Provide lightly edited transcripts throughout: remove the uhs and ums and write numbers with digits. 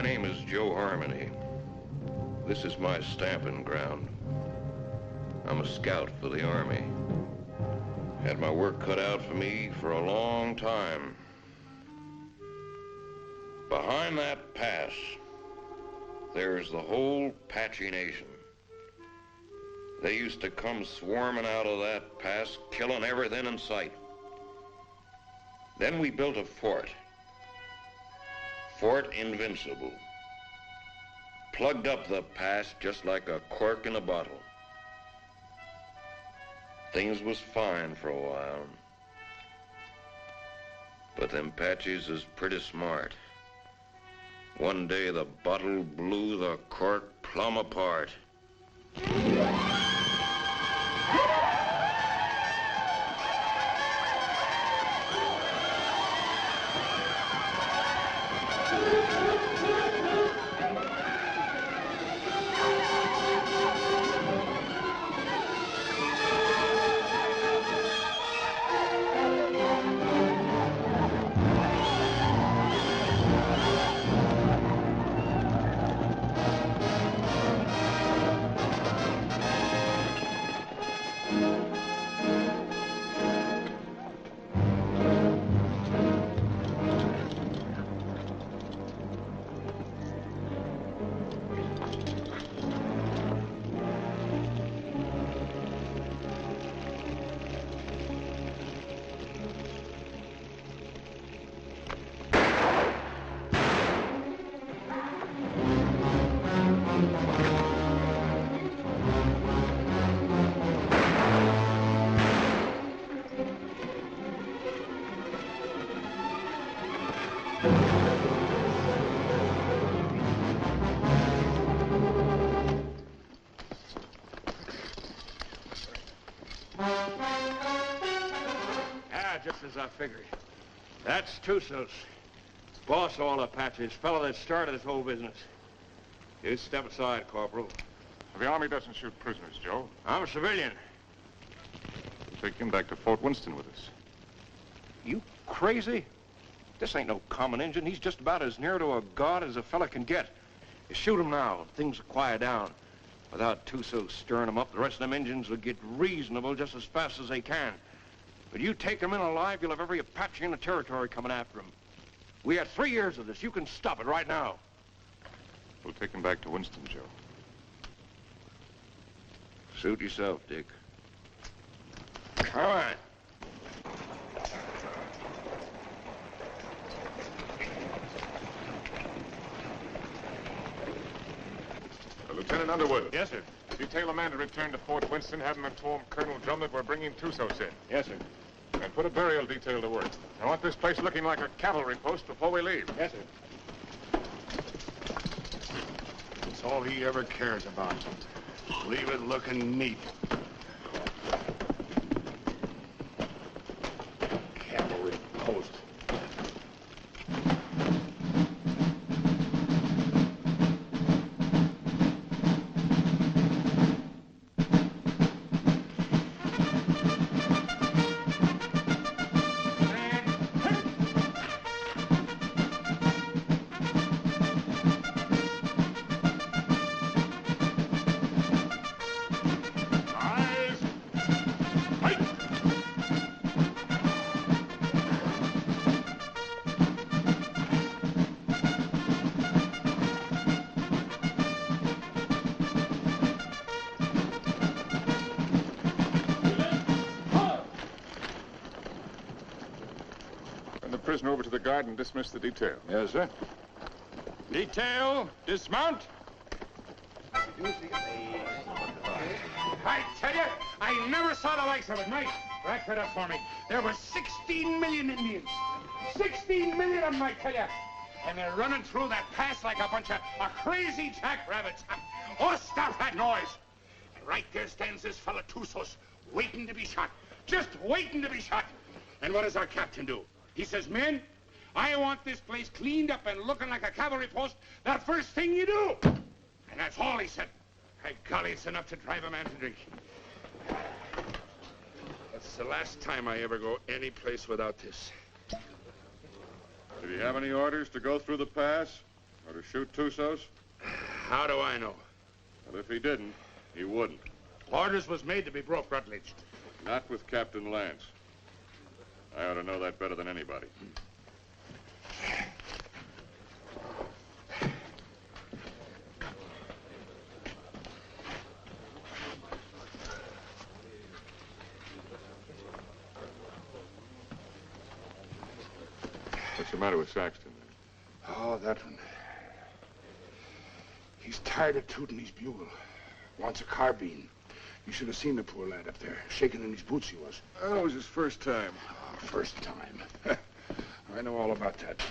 name is Joe Harmony. This is my stamping ground. I'm a scout for the Army. Had my work cut out for me for a long time. Behind that pass, there's the whole Apache nation. They used to come swarming out of that pass, killing everything in sight. Then we built a fort. Fort Invincible. Plugged up the pass just like a cork in a bottle. Things was fine for a while. But them Apaches is pretty smart. One day the bottle blew the cork plumb apart. Just as I figured. That's Tussos. Boss all Apaches, fellow that started this whole business. You step aside, Corporal. The Army doesn't shoot prisoners, Joe. I'm a civilian. We'll take him back to Fort Winston with us. You crazy? This ain't no common Injun. He's just about as near to a god as a fella can get. You shoot him now, things will quiet down. Without Tussos stirring them up, the rest of them Injuns will get reasonable just as fast as they can. But you take him in alive, you'll have every Apache in the territory coming after him. We had 3 years of this. You can stop it right now. We'll take him back to Winston, Joe. Suit yourself, Dick. All right. Lieutenant Underwood. Yes, sir. Detail a man to return to Fort Winston, have him inform Colonel Drum that we're bringing Tussos in. Yes, sir. And put a burial detail to work. I want this place looking like a cavalry post before we leave. Yes, sir. That's all he ever cares about. Leave it looking neat. Cavalry post. Prisoner over to the guard and dismiss the detail. Yes, sir. Detail, dismount. I tell you, I never saw the likes of it. Mike, rack that up for me. There were 16 million Indians. 16 million of them, I tell you. And they're running through that pass like a bunch of crazy jackrabbits. Oh, stop that noise. And right there stands this fella Tussos, waiting to be shot. Just waiting to be shot. And what does our captain do? He says, men, I want this place cleaned up and looking like a cavalry post the first thing you do. And that's all he said. By golly, it's enough to drive a man to drink. That's the last time I ever go any place without this. Did he have any orders to go through the pass? Or to shoot Tussos? How do I know? Well, if he didn't, he wouldn't. Orders was made to be broke, Rutledge. Not with Captain Lance. I ought to know that better than anybody. What's the matter with Saxton? Oh, that one. He's tired of tooting his bugle. Wants a carbine. You should have seen the poor lad up there. Shaking in his boots he was. Oh, it was his first time. Oh, first time. I know all about that.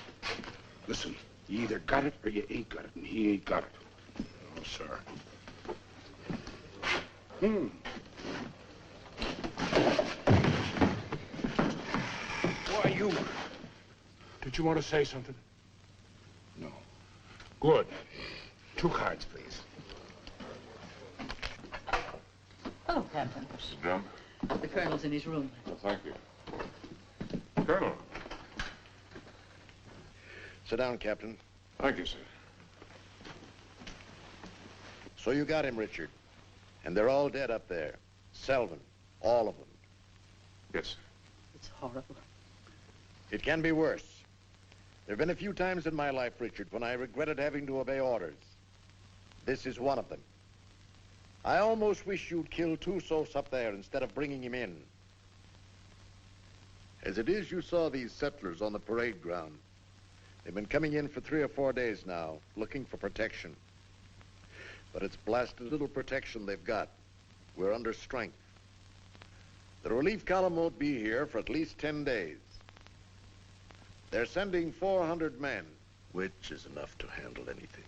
Listen, you either got it or you ain't got it, and he ain't got it. No, sir. Why, you... Did you want to say something? No. Good. 2 cards, please. Hello, Captain. Mr. Drum? The colonel's in his room. Well, thank you. Colonel. Sit down, Captain. Thank you, sir. So you got him, Richard. And they're all dead up there. Selvin, all of them. Yes, sir. It's horrible. It can be worse. There have been a few times in my life, Richard, when I regretted having to obey orders. This is one of them. I almost wish you'd killed Tussos up there instead of bringing him in. As it is, you saw these settlers on the parade ground. They've been coming in for 3 or 4 days now, looking for protection. But it's blasted little protection they've got. We're under strength. The relief column won't be here for at least 10 days. They're sending 400 men, which is enough to handle anything.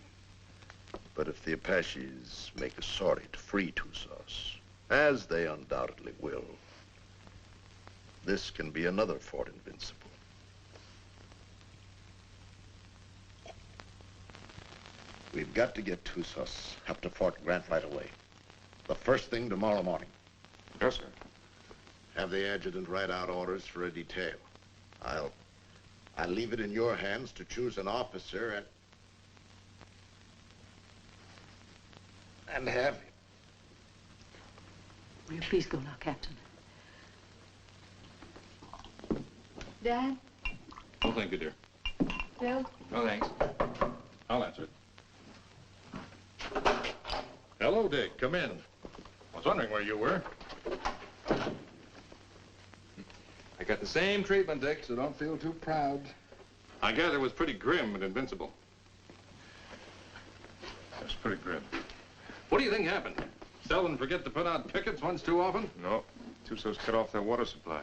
But if the Apaches make a sortie to free Tussos, as they undoubtedly will, this can be another Fort Invincible. We've got to get Tussos up to Fort Grant right away. The first thing tomorrow morning. Yes, sir. Have the adjutant write out orders for a detail. I'll leave it in your hands to choose an officer and have him. Will you please go now, Captain? Dad? Oh, thank you, dear. Bill? No, thanks. I'll answer it. Hello, Dick. Come in. I was wondering where you were. I got the same treatment, Dick, so don't feel too proud. I gather it was pretty grim and invincible. It was pretty grim. What do you think happened? Selvin forget to put out pickets once too often? No. Tussos cut off their water supply.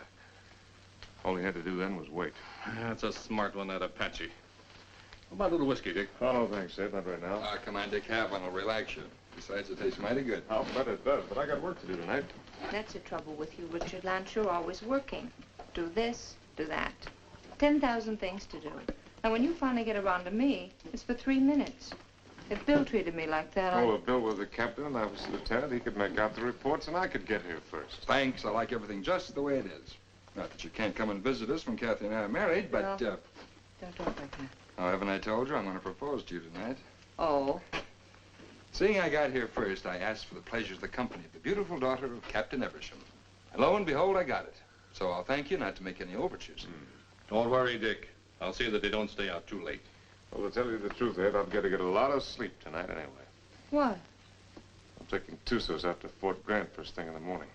All he had to do then was wait. That's a smart one, that Apache. How about a little whiskey, Dick? Oh, no, thanks, Ed. Not right now. Come on, Dick. Have one. It'll relax you. Besides, it tastes mighty good. I'll bet it does, but I got work to do tonight. That's the trouble with you, Richard Lance. You're always working. Do this, do that. 10,000 things to do. And when you finally get around to me, it's for 3 minutes. If Bill treated me like that, Oh, if Bill was the captain and I was the lieutenant, he could make out the reports and I could get here first. Thanks. I like everything just the way it is. Not that you can't come and visit us when Kathy and I are married, but, Well, don't talk like that. oh, haven't I told you I'm going to propose to you tonight? Oh, Seeing I got here first, I asked for the pleasure of the company of the beautiful daughter of Captain Eversham. And lo and behold, I got it. So I'll thank you not to make any overtures. Don't worry, Dick. I'll see that they don't stay out too late. Well, to tell you the truth, Ed, I've got to get a lot of sleep tonight anyway. what? I'm taking Tussos out to Fort Grant first thing in the morning.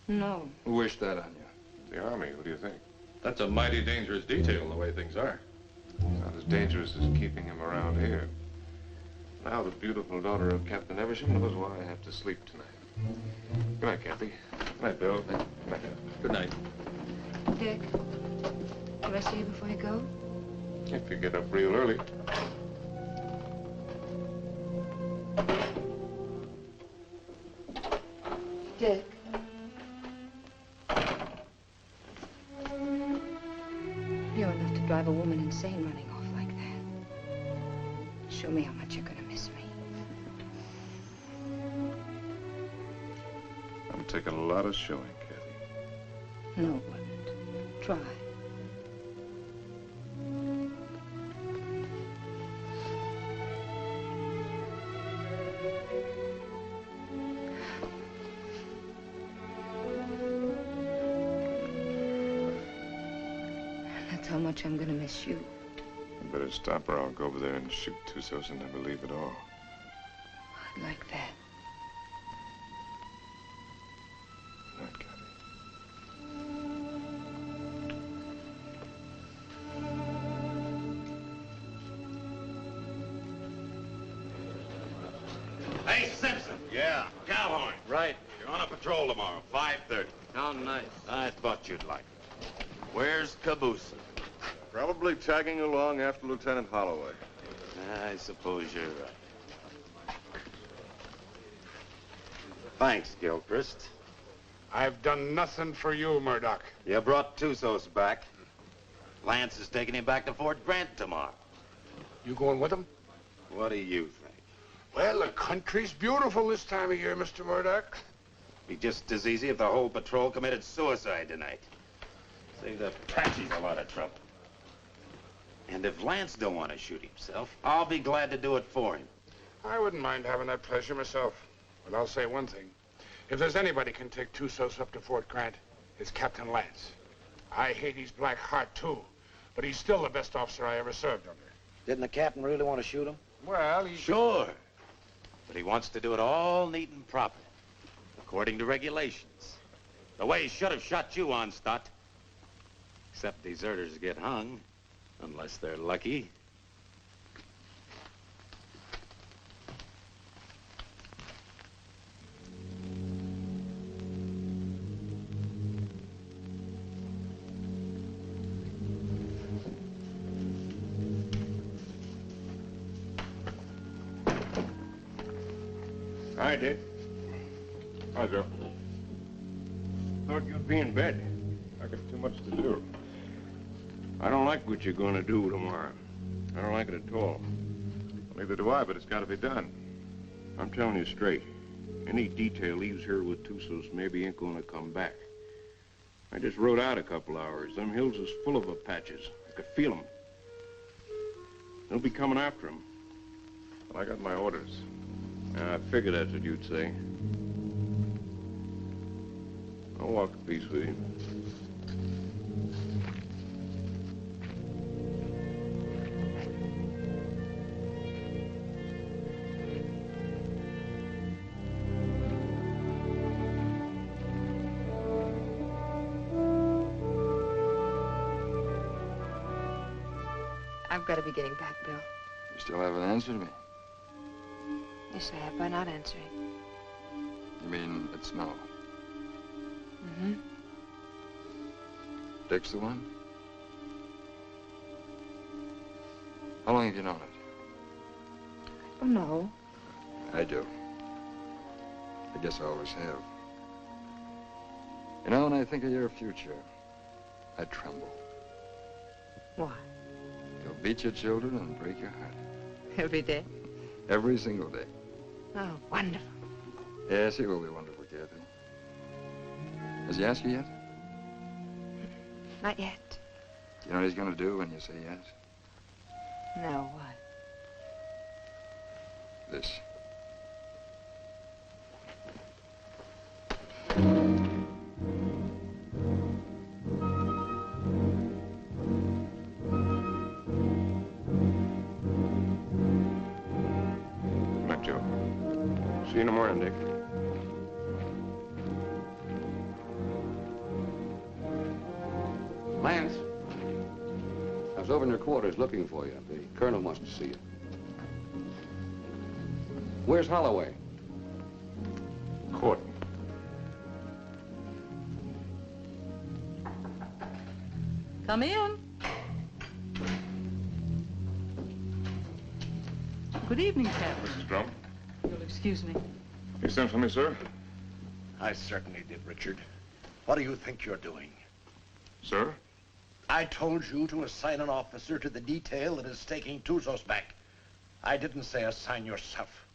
No. Who wished that on you? The Army, what do you think? That's a mighty dangerous detail, the way things are. Not as dangerous as keeping him around here. Now the beautiful daughter of Captain Eversham knows why I have to sleep tonight. Good night, Kathy. Good night, Bill. Good night. Good night. Dick, do I see you before you go? If you get up real early. Dick. You're enough to drive a woman insane running off like that. Show me how much you're gonna miss me. I'm taking a lot of showing, Kathy. No, it wouldn't. Try. much I'm gonna miss you. You better stop or I'll go over there and shoot Tussos and never leave at all. I'd like that. Good night, Kathy. Hey, Simpson. Yeah. Cowhorn. Right. You're on a patrol tomorrow, 5:30. How nice. I thought you'd like it. Where's Caboose? Probably tagging along after Lieutenant Holloway. I suppose you're right. Thanks, Gilchrist. I've done nothing for you, Murdoch. You brought Tussos back. Lance is taking him back to Fort Grant tomorrow. You going with him? What do you think? Well, the country's beautiful this time of year, Mr. Murdoch. Be just as easy if the whole patrol committed suicide tonight. Save the Apache's a lot of trouble. And if Lance don't want to shoot himself, I'll be glad to do it for him. I wouldn't mind having that pleasure myself. But I'll say one thing. If there's anybody can take Tussos up to Fort Grant, it's Captain Lance. I hate his black heart, too. But he's still the best officer I ever served under. Didn't the captain really want to shoot him? Well, he... Sure. But he wants to do it all neat and proper, according to regulations. The way he should have shot you on, Stott. Except deserters get hung, unless they're lucky. Hi, Dick. Hi, Joe. Thought you'd be in bed. I got too much to do. I don't like what you're going to do tomorrow. I don't like it at all. Well, neither do I, but it's got to be done. I'm telling you straight. Any detail leaves here with Tussos maybe ain't going to come back. I just rode out a couple hours. Them hills is full of Apaches. I could feel them. They'll be coming after him. Well, I got my orders. I figured that's what you'd say. I'll walk a piece with you. I've got to be getting back, Bill. You still haven't answered me. Yes, I have by not answering. You mean it's no? Mm-hmm. Dick's the one? How long have you known it? Oh, no. I do. I guess I always have. You know, when I think of your future, I tremble. Why? You'll beat your children and break your heart. Every day? Every single day. Oh, wonderful. Yes, he will be wonderful, Kathy. Has he asked you yet? Not yet. You know what he's going to do when you say yes? No, what? This. See you in the morning, Dick. Lance, I was over in your quarters looking for you. The colonel wants to see you. Where's Holloway? Court. Come in. Good evening, Captain. Mrs. Drum. You'll excuse me. You sent for me, sir? I certainly did, Richard. What do you think you're doing? Sir? I told you to assign an officer to the detail that is taking Tussos back. I didn't say assign yourself.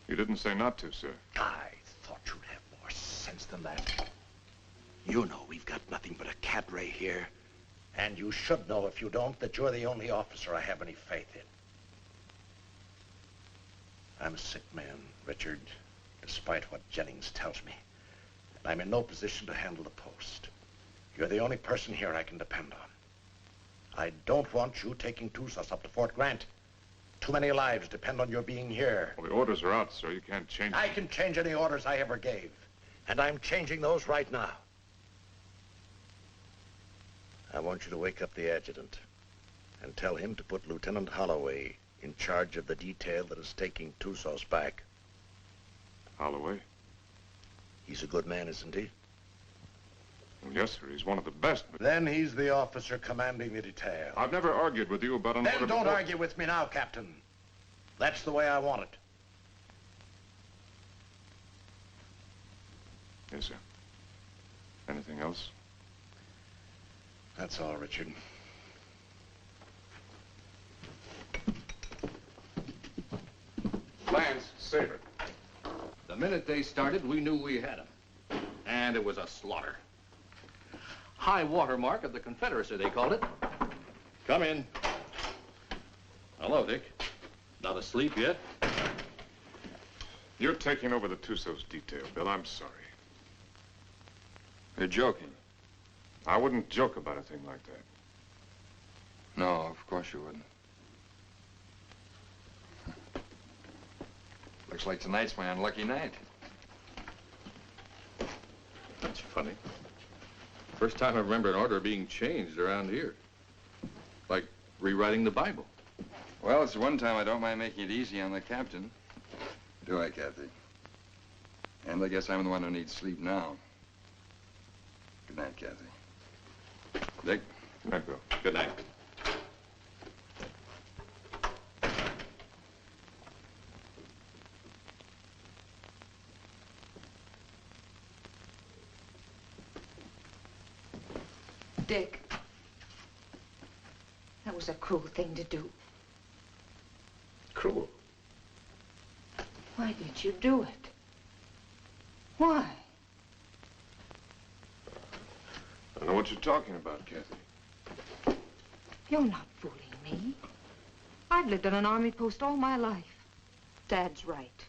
You didn't say not to, sir. I thought you'd have more sense than that. You know we've got nothing but a cadre here. And you should know, if you don't, that you're the only officer I have any faith in. I'm a sick man, Richard, despite what Jennings tells me. And I'm in no position to handle the post. You're the only person here I can depend on. I don't want you taking Tusos up to Fort Grant. Too many lives depend on your being here. Well, the orders are out, sir. You can't change them. I can change any orders I ever gave. And I'm changing those right now. I want you to wake up the adjutant and tell him to put Lieutenant Holloway in charge of the detail that is taking Tusos back. Holloway? He's a good man, isn't he? Well, yes, sir. He's one of the best. But Then he's the officer commanding the detail. I've never argued with you about an order Then don't before. argue with me now, Captain. That's the way I want it. Yes, sir. Anything else? That's all, Richard. Lance, Saber. The minute they started, we knew we had them. And it was a slaughter. High water mark of the Confederacy, they called it. Come in. Hello, Dick. Not asleep yet? You're taking over the Tusos detail, Bill. I'm sorry. You're joking. I wouldn't joke about a thing like that. No, of course you wouldn't. Looks like tonight's my unlucky night. That's funny. First time I remember an order being changed around here. Like rewriting the Bible. Well, it's the one time I don't mind making it easy on the captain. Do I, Kathy? And I guess I'm the one who needs sleep now. Good night, Kathy. Dick? Good night, Bill. Good night. Dick, that was a cruel thing to do. Cruel. Why did you do it? Why? I don't know what you're talking about, Kathy. You're not fooling me. I've lived on an army post all my life. Dad's right.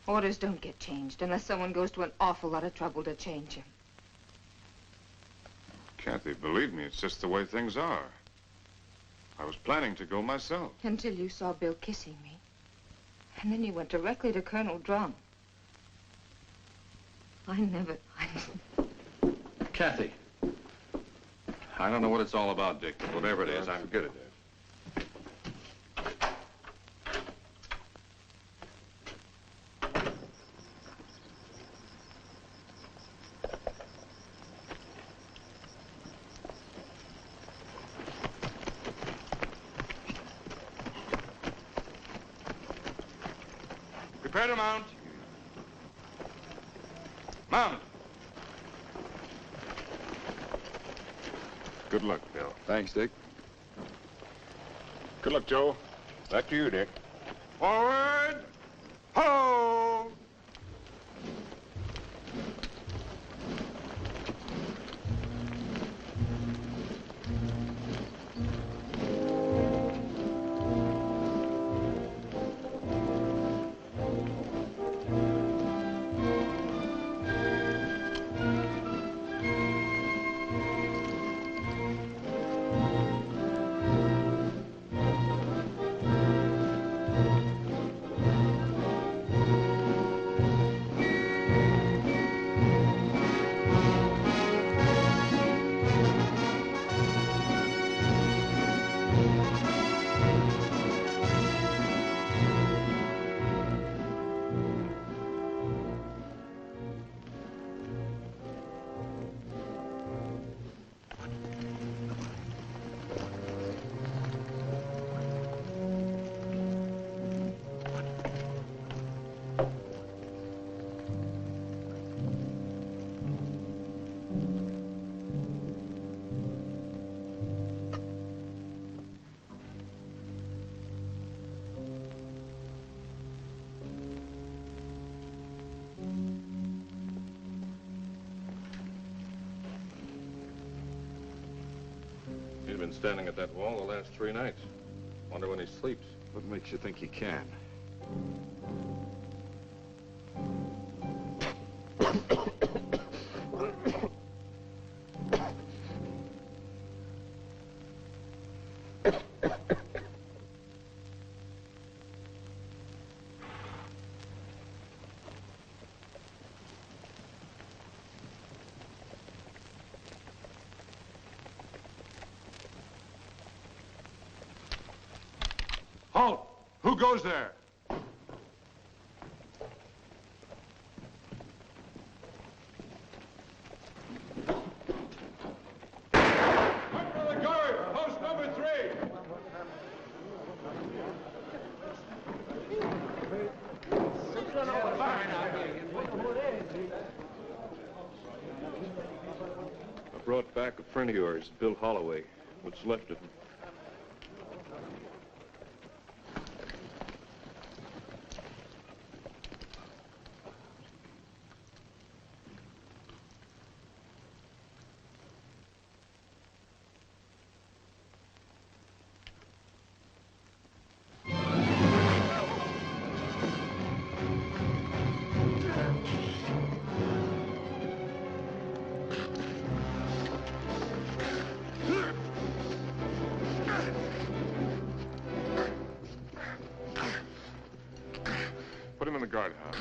Orders don't get changed unless someone goes to an awful lot of trouble to change them. Kathy, believe me, it's just the way things are. I was planning to go myself. Until you saw Bill kissing me. And then you went directly to Colonel Drum. I never... Kathy. I don't know what it's all about, Dick, but whatever it is, I'm... Forget it, Dad. Prepare to mount. Mount. Good luck, Bill. Thanks, Dick. Good luck, Joe. Back to you, Dick. Forward. Ho! He's been standing at that wall the last 3 nights. Wonder when he sleeps. What makes you think he can? Who goes there? I brought back a friend of yours, Bill Holloway. What's left of him. Put him in the guardhouse.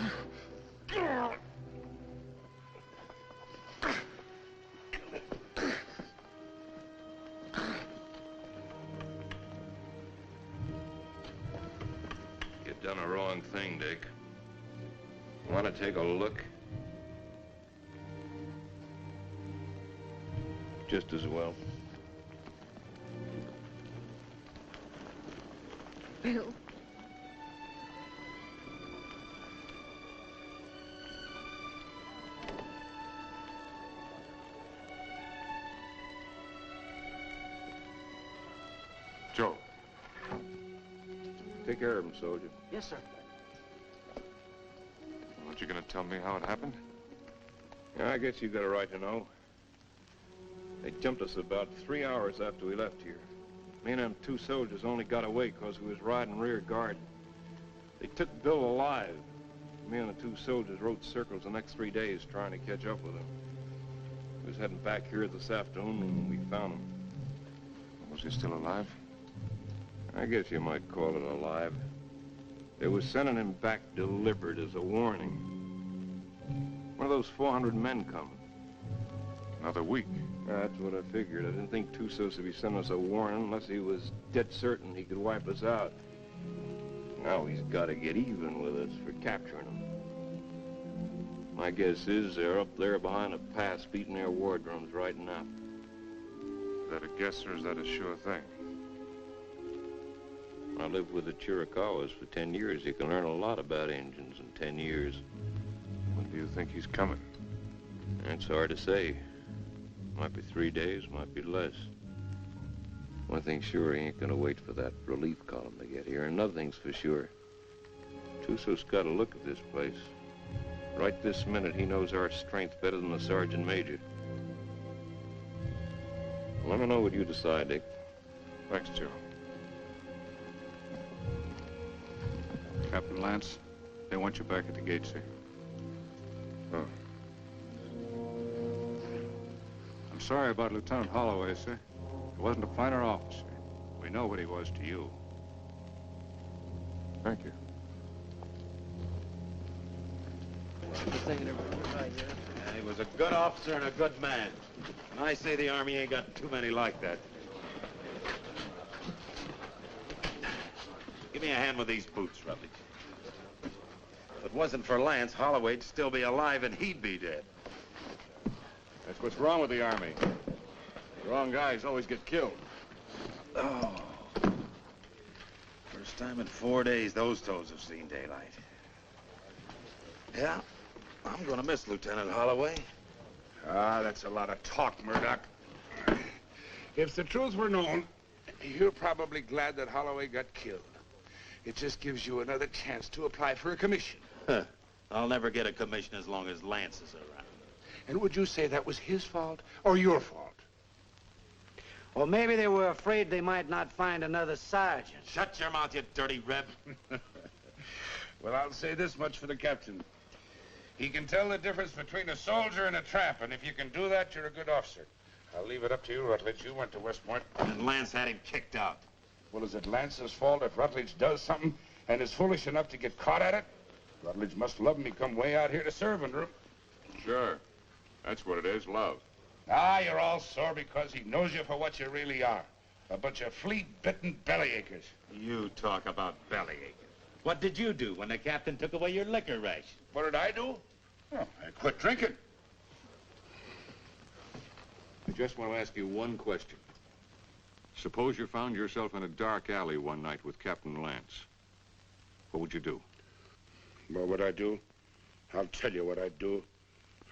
You've done a wrong thing, Dick. Want to take a look? Just as well. Bill. Joe. Take care of him, soldier. Yes, sir. Aren't you going to tell me how it happened? Yeah, I guess you got a right to know. They jumped us about 3 hours after we left here. Me and them 2 soldiers only got away because we was riding rear guard. They took Bill alive. Me and the 2 soldiers rode circles the next 3 days trying to catch up with him. We was heading back here this afternoon when we found him. Was he still alive? I guess you might call it alive. They was sending him back delivered as a warning. One of those 400 men coming. Another week. That's what I figured. I didn't think Tussos would be sending us a warning unless he was dead certain he could wipe us out. Now he's got to get even with us for capturing him. My guess is they're up there behind a pass beating their war drums right now. Is that a guess or is that a sure thing? I lived with the Chiricahuas for 10 years. You can learn a lot about Indians in 10 years. When do you think he's coming? It's hard to say. Might be 3 days, might be less. One thing's sure, he ain't gonna wait for that relief column to get here. Another thing's for sure. Tussos got a look at this place. Right this minute, he knows our strength better than the sergeant major. Let me know what you decide, Dick. Thanks, Joe. Captain Lance, they want you back at the gate, sir. Oh. I'm sorry about Lieutenant Holloway, sir. He wasn't a finer officer. We know what he was to you. Thank you. Yeah, he was a good officer and a good man. And I say the Army ain't got too many like that. Give me a hand with these boots, Rutledge. If it wasn't for Lance, Holloway'd still be alive and he'd be dead. That's what's wrong with the Army. The wrong guys always get killed. Oh. First time in 4 days those toes have seen daylight. Yeah, I'm gonna miss Lieutenant Holloway. Ah, that's a lot of talk, Murdoch. If the truth were known, you're probably glad that Holloway got killed. It just gives you another chance to apply for a commission. Huh. I'll never get a commission as long as Lance is around. And would you say that was his fault or your fault? Well, maybe they were afraid they might not find another sergeant. Shut your mouth, you dirty reb. Well, I'll say this much for the captain. He can tell the difference between a soldier and a tramp, and if you can do that, you're a good officer. I'll leave it up to you, Rutledge. You went to West Point. And Lance had him kicked out. Well, is it Lance's fault if Rutledge does something and is foolish enough to get caught at it? Rutledge must love me come way out here to serve under him. Sure. That's what it is, love. Ah, you're all sore because he knows you for what you really are. A bunch of flea-bitten bellyachers. You talk about bellyaching. What did you do when the captain took away your liquor ration? What did I do? Oh, I quit drinking. I just want to ask you one question. Suppose you found yourself in a dark alley one night with Captain Lance. What would you do? What would I do? I'll tell you what I'd do.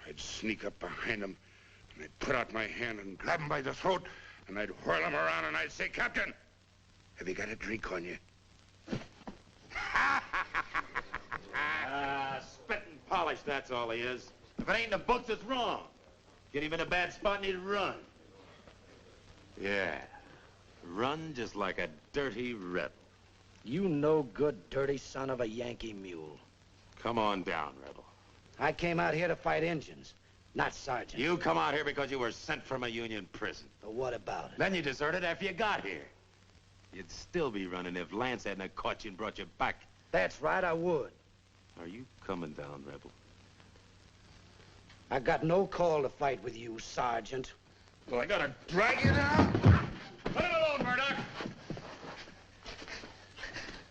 I'd sneak up behind him, and I'd put out my hand and grab him by the throat, and I'd whirl him around, and I'd say, Captain, have you got a drink on you? Spit and polish, that's all he is. If it ain't in the books, it's wrong. Get him in a bad spot and he'd run. Yeah, run just like a dirty rebel. You no good, dirty son of a Yankee mule. Come on down, rebel. I came out here to fight Injuns, not sergeants. You come out here because you were sent from a Union prison. But what about it? Then you deserted after you got here. You'd still be running if Lance hadn't caught you and brought you back. That's right, I would. Are you coming down, rebel? I got no call to fight with you, Sergeant. Well, I gotta drag you down. Let him alone, Murdoch.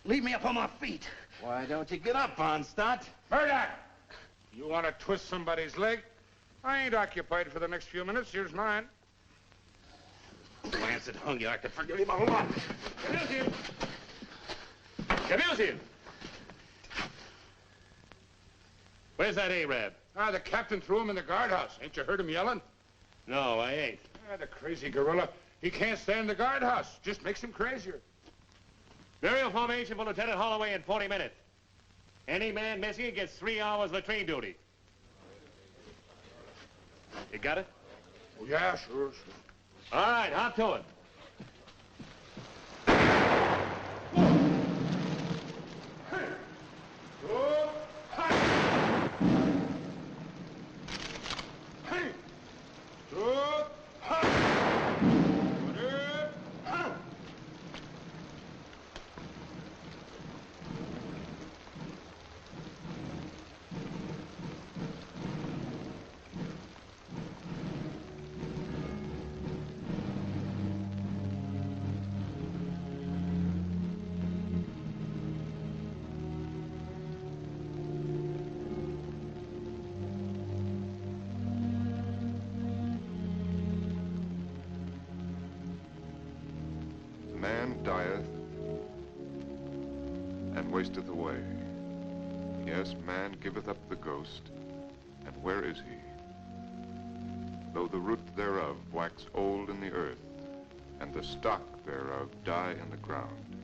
Leave me up on my feet. Why don't you get up, Von Stott? Murdoch! You want to twist somebody's leg? I ain't occupied for the next few minutes. Here's mine. Lance had hung you. I could forgive him a lot. Camille's here. Camille's here. Where's that Arab? The captain threw him in the guardhouse. Ain't you heard him yelling? No, I ain't. The crazy gorilla. He can't stand the guardhouse. Just makes him crazier. Burial formation for Lieutenant Holloway in 40 minutes. Any man missing gets 3 hours latrine duty. You got it? Oh, yeah, sure. All right, hop to it. Man dieth and wasteth away. Yes, man giveth up the ghost, and where is he? Though the root thereof wax old in the earth, and the stock thereof die in the ground,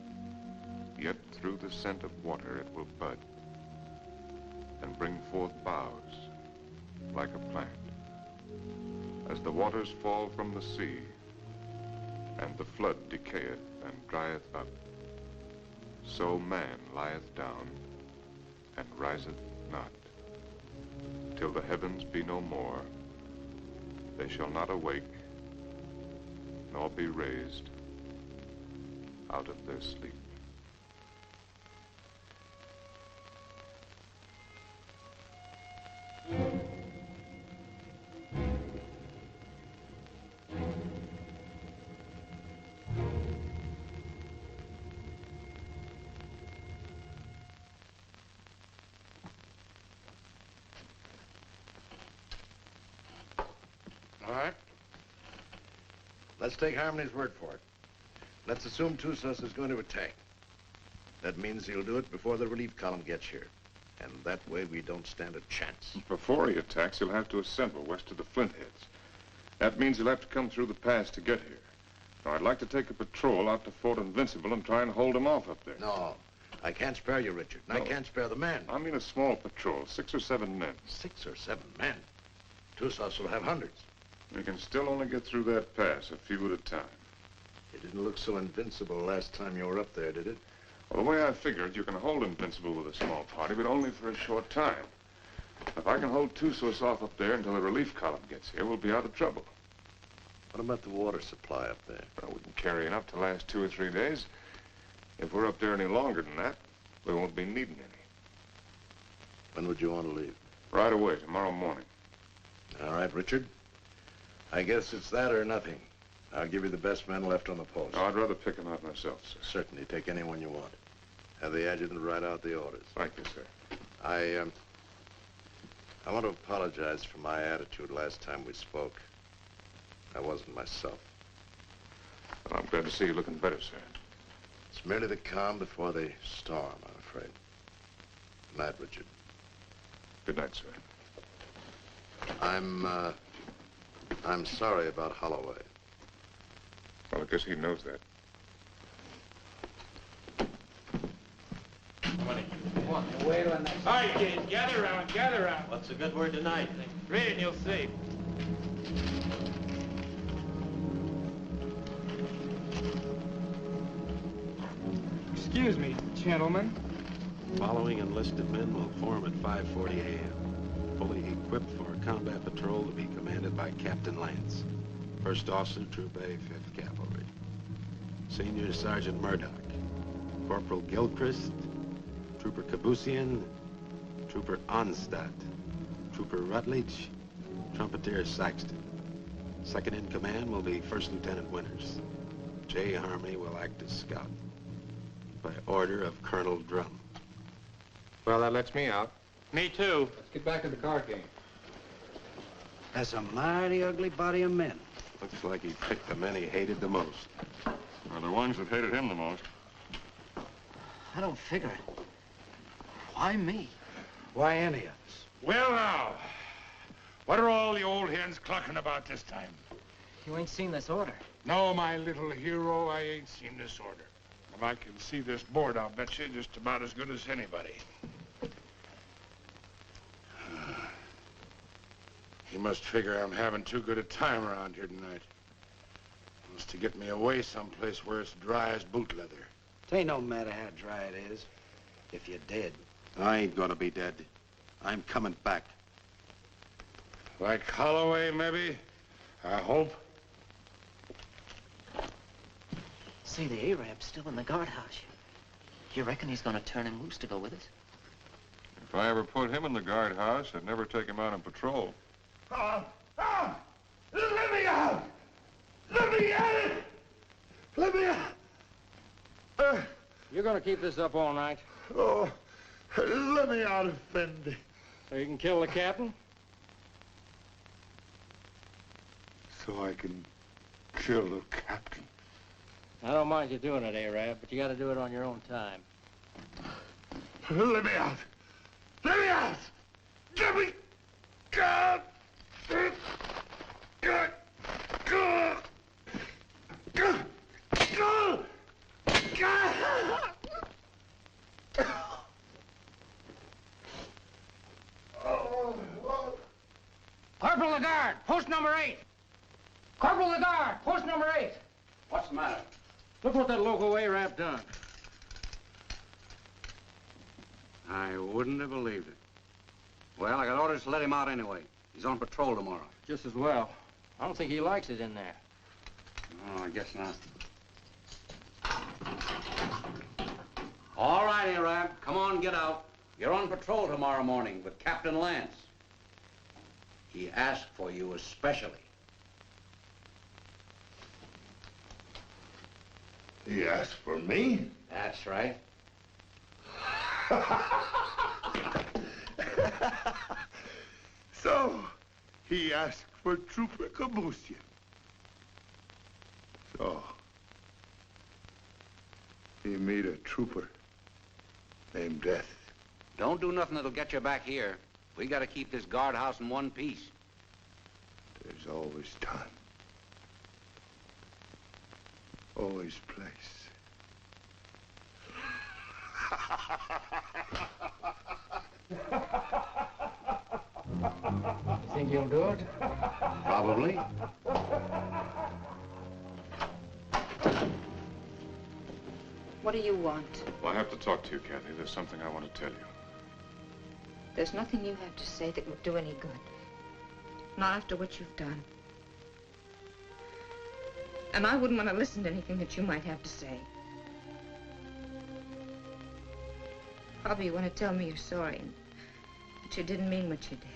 yet through the scent of water it will bud, and bring forth boughs like a plant. As the waters fall from the sea, and the flood decayeth and drieth up, so man lieth down and riseth not. Till the heavens be no more, they shall not awake, nor be raised out of their sleep. All right. Let's take Harmony's word for it. Let's assume Tussos is going to attack. That means he'll do it before the relief column gets here. And that way we don't stand a chance. Before he attacks, he'll have to assemble west of the Flintheads. That means he'll have to come through the pass to get here. Now, I'd like to take a patrol out to Fort Invincible and try and hold him off up there. No, I can't spare you, Richard. And No. I can't spare the men. I mean a small patrol, 6 or 7 men. 6 or 7 men? Tussos will have hundreds. We can still only get through that pass, a few at a time. It didn't look so invincible last time you were up there, did it? Well, the way I figured, you can hold Invincible with a small party, but only for a short time. If I can hold Tussos off up there until the relief column gets here, we'll be out of trouble. What about the water supply up there? Well, we can carry enough to last 2 or 3 days. If we're up there any longer than that, we won't be needing any. When would you want to leave? Right away, tomorrow morning. All right, Richard. I guess it's that or nothing. I'll give you the best men left on the post. No, I'd rather pick them out myself, sir. Certainly. Take anyone you want. Have the adjutant write out the orders. Thank you, sir. I want to apologize for my attitude last time we spoke. I wasn't myself. Well, I'm glad to see you looking better, sir. It's merely the calm before the storm, I'm afraid. Good night, Richard. Good night, sir. I'm sorry about Holloway. Well, I guess he knows that. All right, kids, gather around, gather around. What's the good word tonight? Read it and you'll see. Excuse me, gentlemen. Following enlisted men will form at 5:40 a.m. Fully equipped for a combat patrol to be commanded by Captain Lance, 1st Officer, Troop A, 5th Cavalry. Senior Sergeant Murdoch, Corporal Gilchrist, Trooper Kabusian, Trooper Onstadt, Trooper Rutledge, Trumpeter Saxton. Second in command will be 1st Lieutenant Winters. J. Harmony will act as scout. By order of Colonel Drum. Well, that lets me out. Me too. Let's get back to the card game. That's a mighty ugly body of men. Looks like he picked the men he hated the most. Well, the ones that hated him the most. I don't figure it. Why me? Why any of us? Well, now, what are all the old hens clucking about this time? You ain't seen this order. No, my little hero, I ain't seen this order. If I can see this board, I'll bet you just about as good as anybody. He must figure I'm having too good a time around here tonight. Wants to get me away someplace where it's dry as boot leather. It ain't no matter how dry it is. If you're dead. I ain't gonna be dead. I'm coming back. Like Holloway, maybe? I hope. See, the Arab's still in the guardhouse. You reckon he's gonna turn him loose to go with us? If I ever put him in the guardhouse, I'd never take him out on patrol. Let me out! Let me out! Let me out! You're gonna keep this up all night? Oh, let me out, Effendi. So you can kill the captain? So I can kill the captain. I don't mind you doing it, Arab, but you gotta do it on your own time. Let me out! Let me out! Let me... God! God! God! God! God! God! Corporal Lagarde, post number 8. Corporal Lagarde, post number 8. What's the matter? Look what that local Arab done. I wouldn't have believed it. Well, I got orders to let him out anyway. He's on patrol tomorrow. Just as well. I don't think he likes it in there. Oh, I guess not. All right, Arab. Come on, get out. You're on patrol tomorrow morning with Captain Lance. He asked for you especially. He asked for me? That's right. So, he asked for Trooper Kabusian. So, he made a trooper named Death. Don't do nothing that'll get you back here. We gotta keep this guardhouse in one piece. There's always time. Always place. Think you'll do it? Probably. What do you want? Well, I have to talk to you, Kathy. There's something I want to tell you. There's nothing you have to say that would do any good. Not after what you've done. And I wouldn't want to listen to anything that you might have to say. Probably you want to tell me you're sorry and that you didn't mean what you did.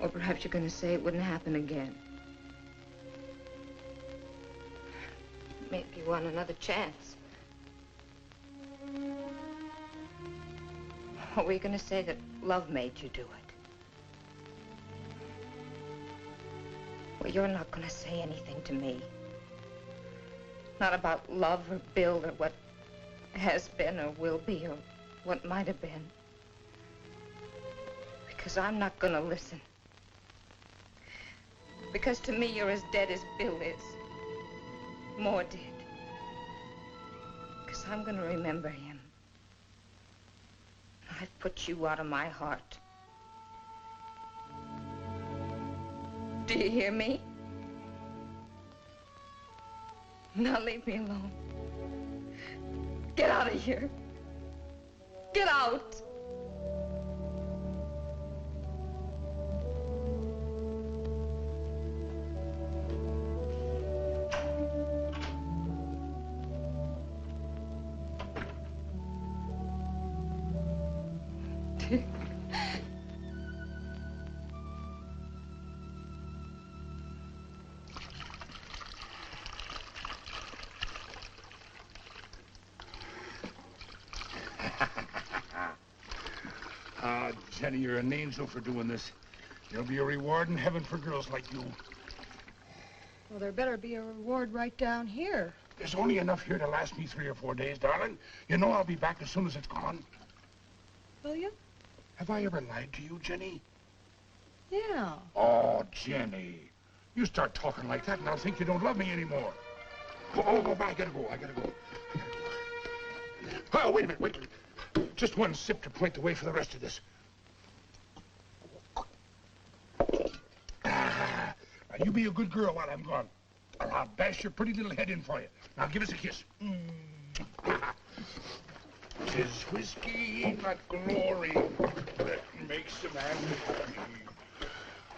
Or perhaps you're going to say it wouldn't happen again. maybe you want another chance. Or were you going to say that love made you do it? Well, you're not going to say anything to me. Not about love or Bill or what has been or will be or what might have been. Because I'm not going to listen. Because to me, you're as dead as Bill is. More dead. Because I'm going to remember him. I've put you out of my heart. Do you hear me? Now leave me alone. Get out of here. Get out. Jenny, you're an angel for doing this. There'll be a reward in heaven for girls like you. Well, there better be a reward right down here. There's only enough here to last me 3 or 4 days, darling. You know I'll be back as soon as it's gone. Will you? Have I ever lied to you, Jenny? Yeah. Oh, Jenny. You start talking like that and I'll think you don't love me anymore. Oh, I gotta go. Oh, wait a minute. Just one sip to point the way for the rest of this. Now, you be a good girl while I'm gone, or I'll bash your pretty little head in for you. Now, give us a kiss. 'Tis whiskey, not glory, that makes a man happy.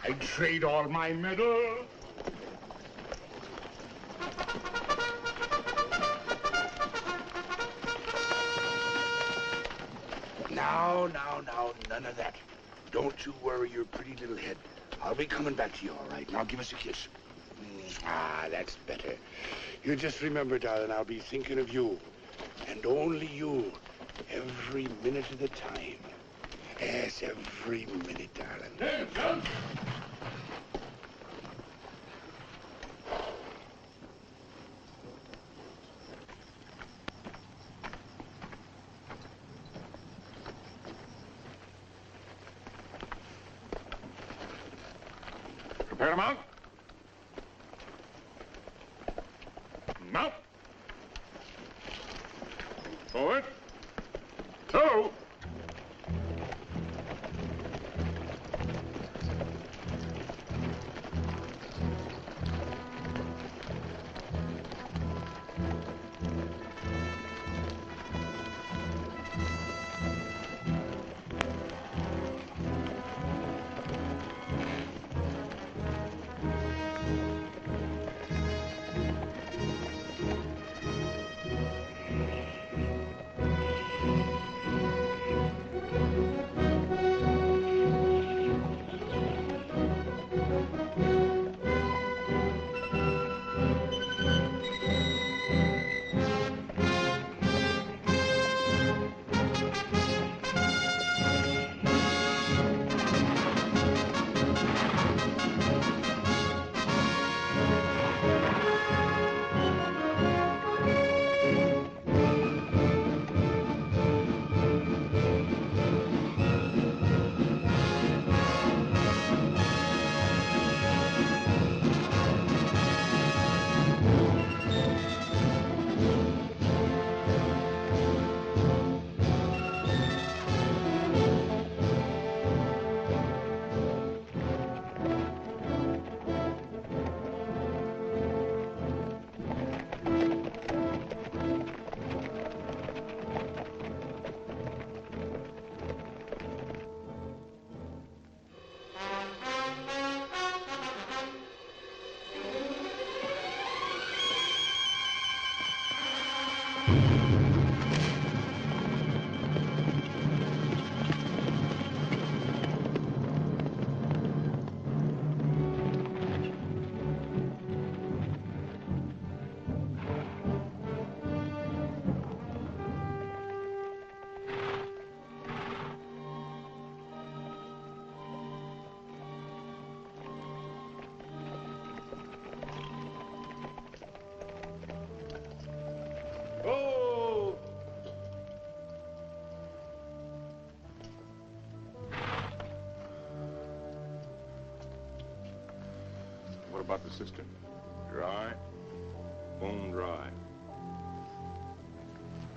I'd trade all my medal. Now, none of that. Don't you worry your pretty little head. I'll be coming back to you, all right? Now give us a kiss. That's better. You just remember, darling, I'll be thinking of you. And only you. Every minute of the time. Yes, every minute, darling. Hey, John. Prepare to mount. Mount. Forward. Two. about the cistern? Dry. Bone dry.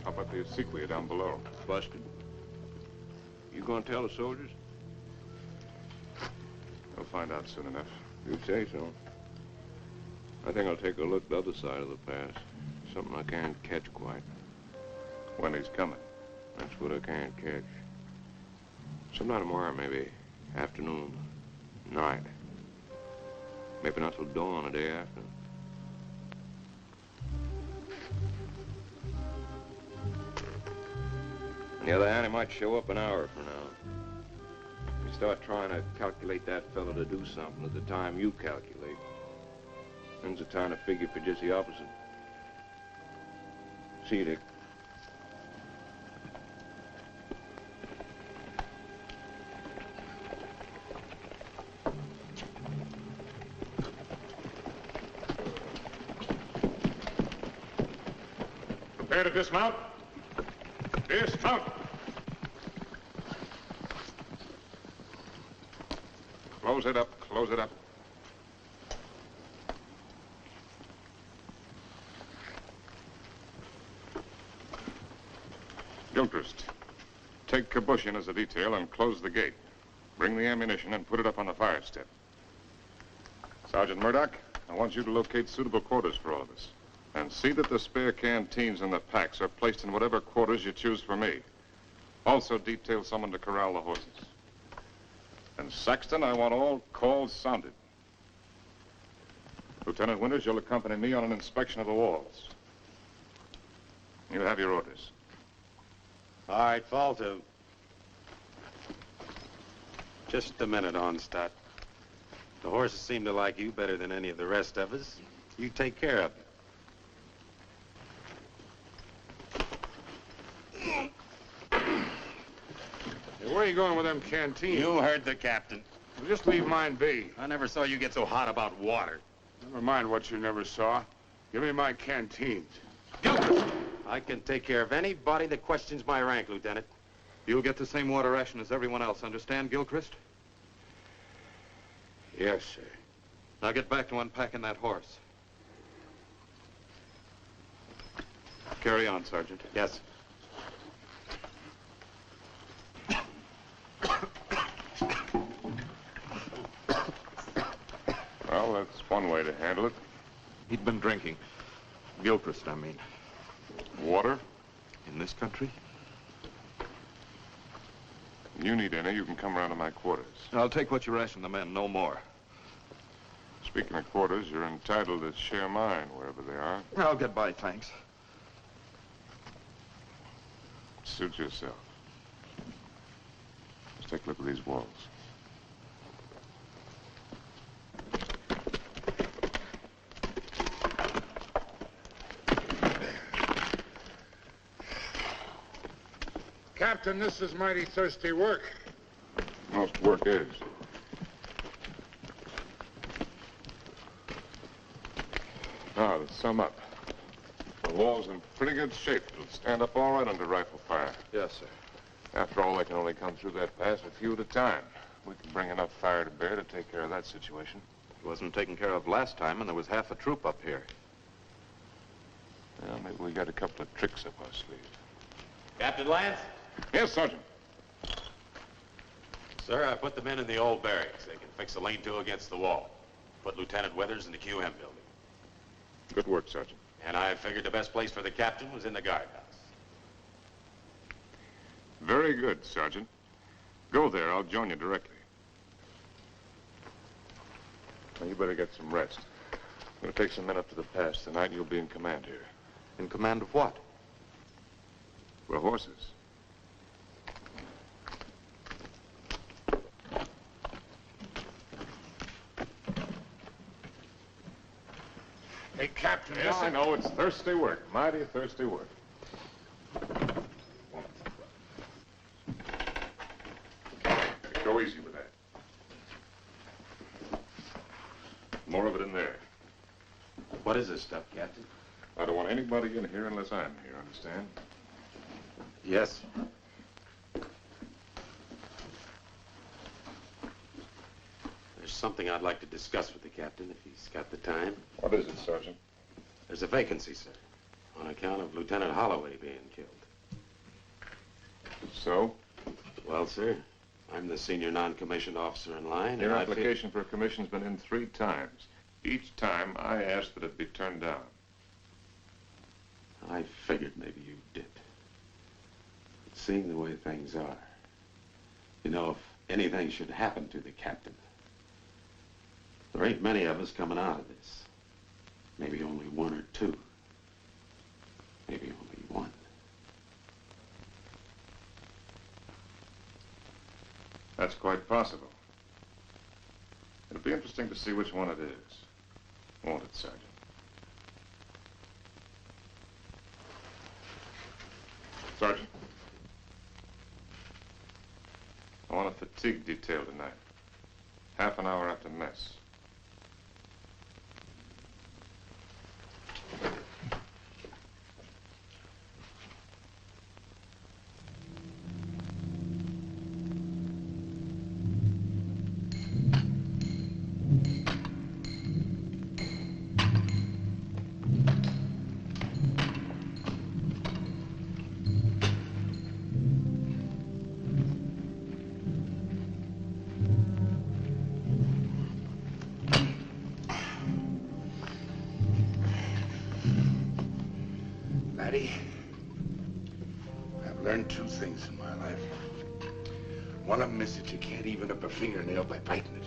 How about the acequia down below? Busted. You gonna tell the soldiers? We'll find out soon enough. You say so. I think I'll take a look the other side of the pass. Something I can't catch quite. When he's coming. That's what I can't catch. Sometime tomorrow, maybe. Afternoon. Night. Maybe not till dawn the day after. On the other hand, he might show up an hour from now. You start trying to calculate that fellow to do something at the time you calculate. Then's the time to figure for just the opposite. See you, Dick. Prepare to dismount. Dismount. Close it up. Close it up. Gilchrist, take Kabushin as a detail and close the gate. Bring the ammunition and put it up on the fire step. Sergeant Murdoch, I want you to locate suitable quarters for all of us. And see that the spare canteens and the packs are placed in whatever quarters you choose for me. Also detail someone to corral the horses. And Saxton, I want all calls sounded. Lieutenant Winters, you'll accompany me on an inspection of the walls. You have your orders. All right, fall to. Just a minute, Onstadt. The horses seem to like you better than any of the rest of us. You take care of them. Hey, where are you going with them canteens? You heard the captain. Well, just leave mine be. I never saw you get so hot about water. Never mind what you never saw. Give me my canteens. I can take care of anybody that questions my rank, Lieutenant. You'll get the same water ration as everyone else, understand, Gilchrist? Yes, sir. Now get back to unpacking that horse. Carry on, Sergeant. Yes. Well, that's one way to handle it. He'd been drinking. Gilchrist, I mean. Water? In this country? You need any, you can come around to my quarters. I'll take what you ration the men, no more. Speaking of quarters, you're entitled to share mine wherever they are. I'll get by, thanks. Suit yourself. Let's take a look at these walls. Captain, this is mighty thirsty work. Most work is. Now, to sum up. The wall's in pretty good shape. It'll stand up all right under rifle fire. Yes, sir. After all, they can only come through that pass a few at a time. We can bring enough fire to bear to take care of that situation. It wasn't taken care of last time, and there was half a troop up here. Well, maybe we got a couple of tricks up our sleeve. Captain Lance? Yes, Sergeant. Sir, I put the men in the old barracks. They can fix the lean-to against the wall. Put Lieutenant Withers in the QM building. Good work, Sergeant. And I figured the best place for the captain was in the guardhouse. Very good, Sergeant. Go there. I'll join you directly. Now, you better get some rest. I'm going to take some men up to the pass. Tonight, you'll be in command here. In command of what? The horses. Hey, Captain, Yes, I know. It's thirsty work. Mighty thirsty work. Go easy with that. More of it in there. What is this stuff, Captain? I don't want anybody in here unless I'm here, understand? Yes. There's something I'd like to discuss with the captain, if he's got the time. What is it, Sergeant? There's a vacancy, sir, on account of Lieutenant Holloway being killed. So? Well, sir, I'm the senior non-commissioned officer in line. Your application for a commission's been in 3 times. Each time, I asked that it be turned down. I figured maybe you did. But seeing the way things are, you know, if anything should happen to the captain, there ain't many of us coming out of this. Maybe only 1 or 2. Maybe only 1. That's quite possible. It'll be interesting to see which one it is. Won't it, Sergeant? Sergeant. I want a fatigue detail tonight. Half an hour after mess. Laddie, I've learned 2 things in my life. One of them is that you can't even up a fingernail by biting it.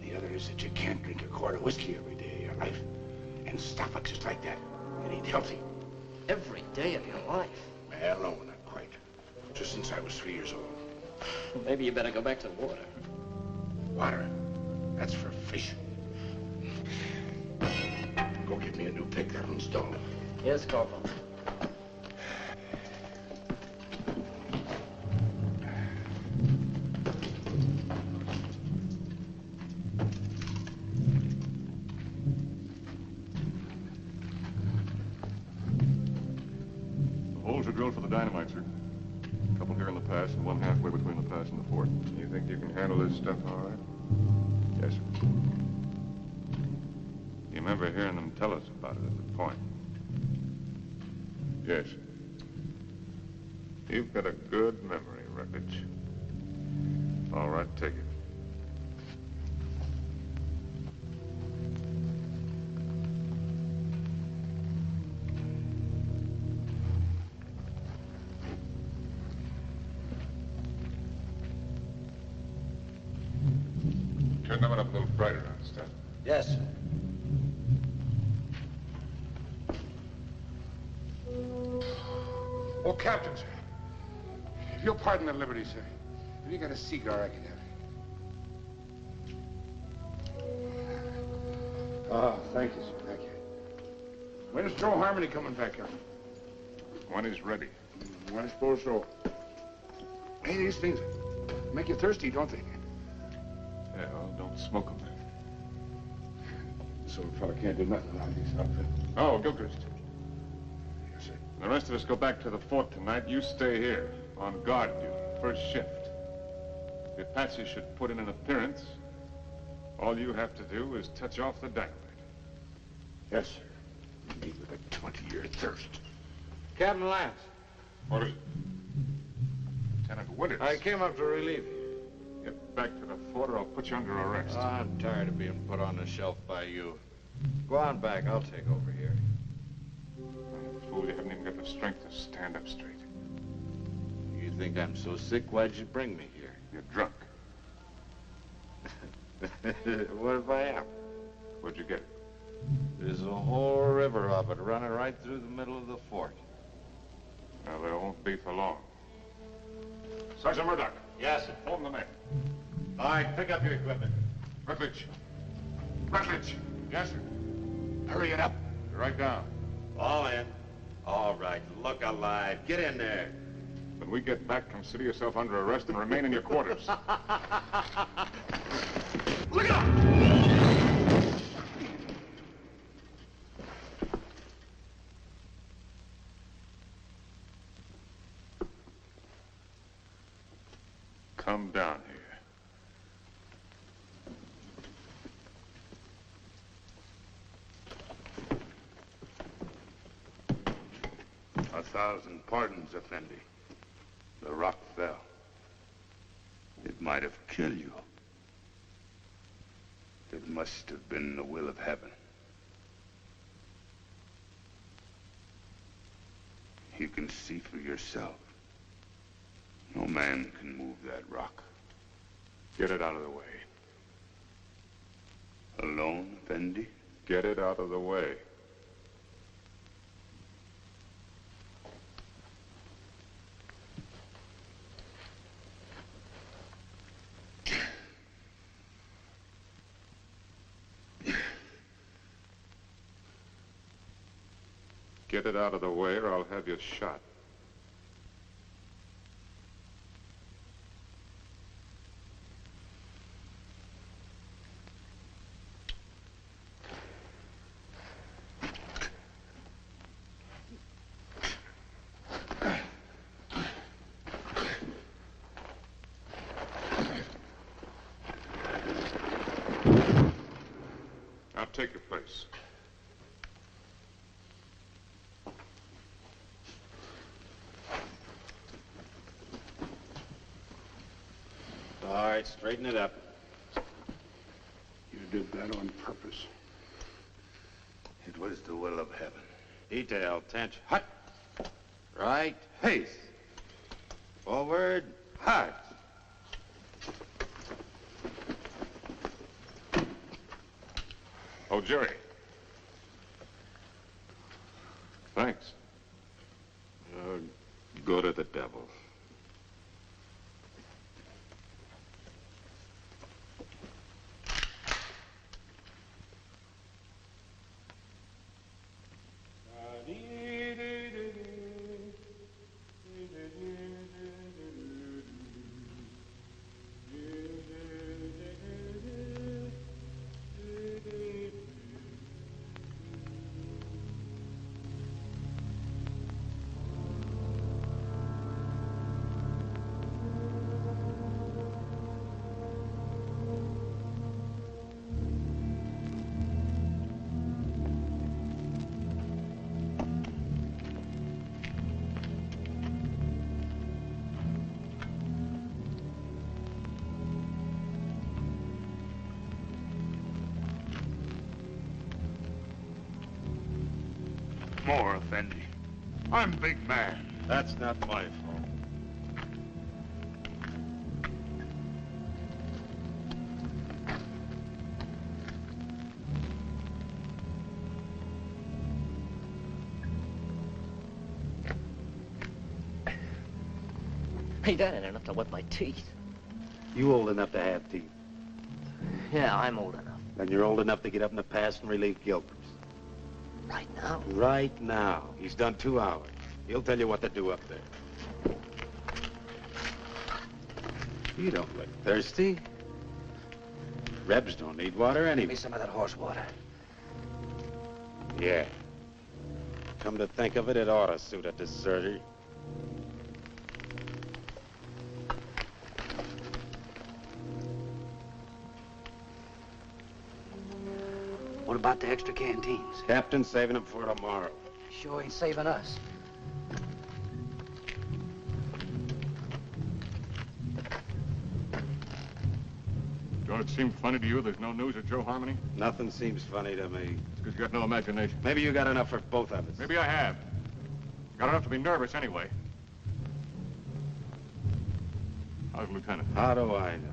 The other is that you can't drink a quart of whiskey every day of your life and stop it just like that. It ain't healthy. Every day of your life? Well, no, not quite. Just since I was 3 years old. Well, maybe you better go back to the water. Water? That's for fish. Go get me a new pick. That one's dull. Yes, Corporal. The holes are drilled for the dynamite, sir. A couple here in the pass and one halfway between the pass and the fort. You think you can handle this stuff all right? Yes, sir. You remember hearing them tell us about it at the point? Yes. You've got a good memory, Rutledge. All right, take it. Turn that one up a little brighter, understand? Yes, sir. Oh, Captain, sir. If you'll pardon the liberty, sir. Have you got a cigar I can have? Oh, thank you, sir. Thank you. When's Joe Harmony coming back, Captain? When he's ready. I suppose so. Hey, these things make you thirsty, don't they? Yeah, well, don't smoke them then. So a fella can't do nothing around these outfit. Oh, Gilchrist. Yes, sir. The rest of us go back to the fort tonight. You stay here, on guard duty, first shift. If the Apache should put in an appearance, all you have to do is touch off the dynamite. Yes, sir. Me with a 20-year thirst. Captain Lance. What is it? Lieutenant Winters. I came up to relieve you. Get back to the fort or I'll put you under arrest. I'm tired of being put on the shelf by you. Go on back. I'll take over here. Fool, you haven't even got the strength to stand up straight. You think I'm so sick? Why'd you bring me here? You're drunk. What if I am? Where'd you get it? There's a whole river of it running right through the middle of the fort. Well, there won't be for long. Sergeant Murdoch. Yes, sir. Form the men. All right, pick up your equipment. Rutledge. Rutledge. Yes, sir. Hurry it up. Right down. All in. All right, look alive. Get in there. When we get back, consider yourself under arrest and remain in your quarters. Look out! Come down here. 1,000 pardons, Effendi. The rock fell. It might have killed you. It must have been the will of heaven. You can see for yourself. No man can move that rock. Get it out of the way. Alone, Effendi? Get it out of the way. Get it out of the way or I'll have you shot. Now take your place. All right, straighten it up. You did that on purpose. It was the will of heaven. Detail, tension. Hut. Right, face. Forward, hard. Oh, Jerry. Thanks. Go to the devil. More, Effendi. I'm big man. That's not my fault. Hey, that ain't enough to wet my teeth. You old enough to have teeth. Yeah, I'm old enough. Then you're old enough to get up in the past and relieve Gilchrist. Right now? Right now. He's done 2 hours. He'll tell you what to do up there. You don't look thirsty. Rebs don't need water anyway. Give me some of that horse water. Yeah. Come to think of it, it ought to suit a deserter. What about the extra canteens? Captain's saving them for tomorrow. Sure ain't saving us. Don't it seem funny to you there's no news of Joe Harmony? Nothing seems funny to me. It's because you got no imagination. Maybe you got enough for both of us. Maybe I have. Got enough to be nervous anyway. How's Lieutenant? How do I know?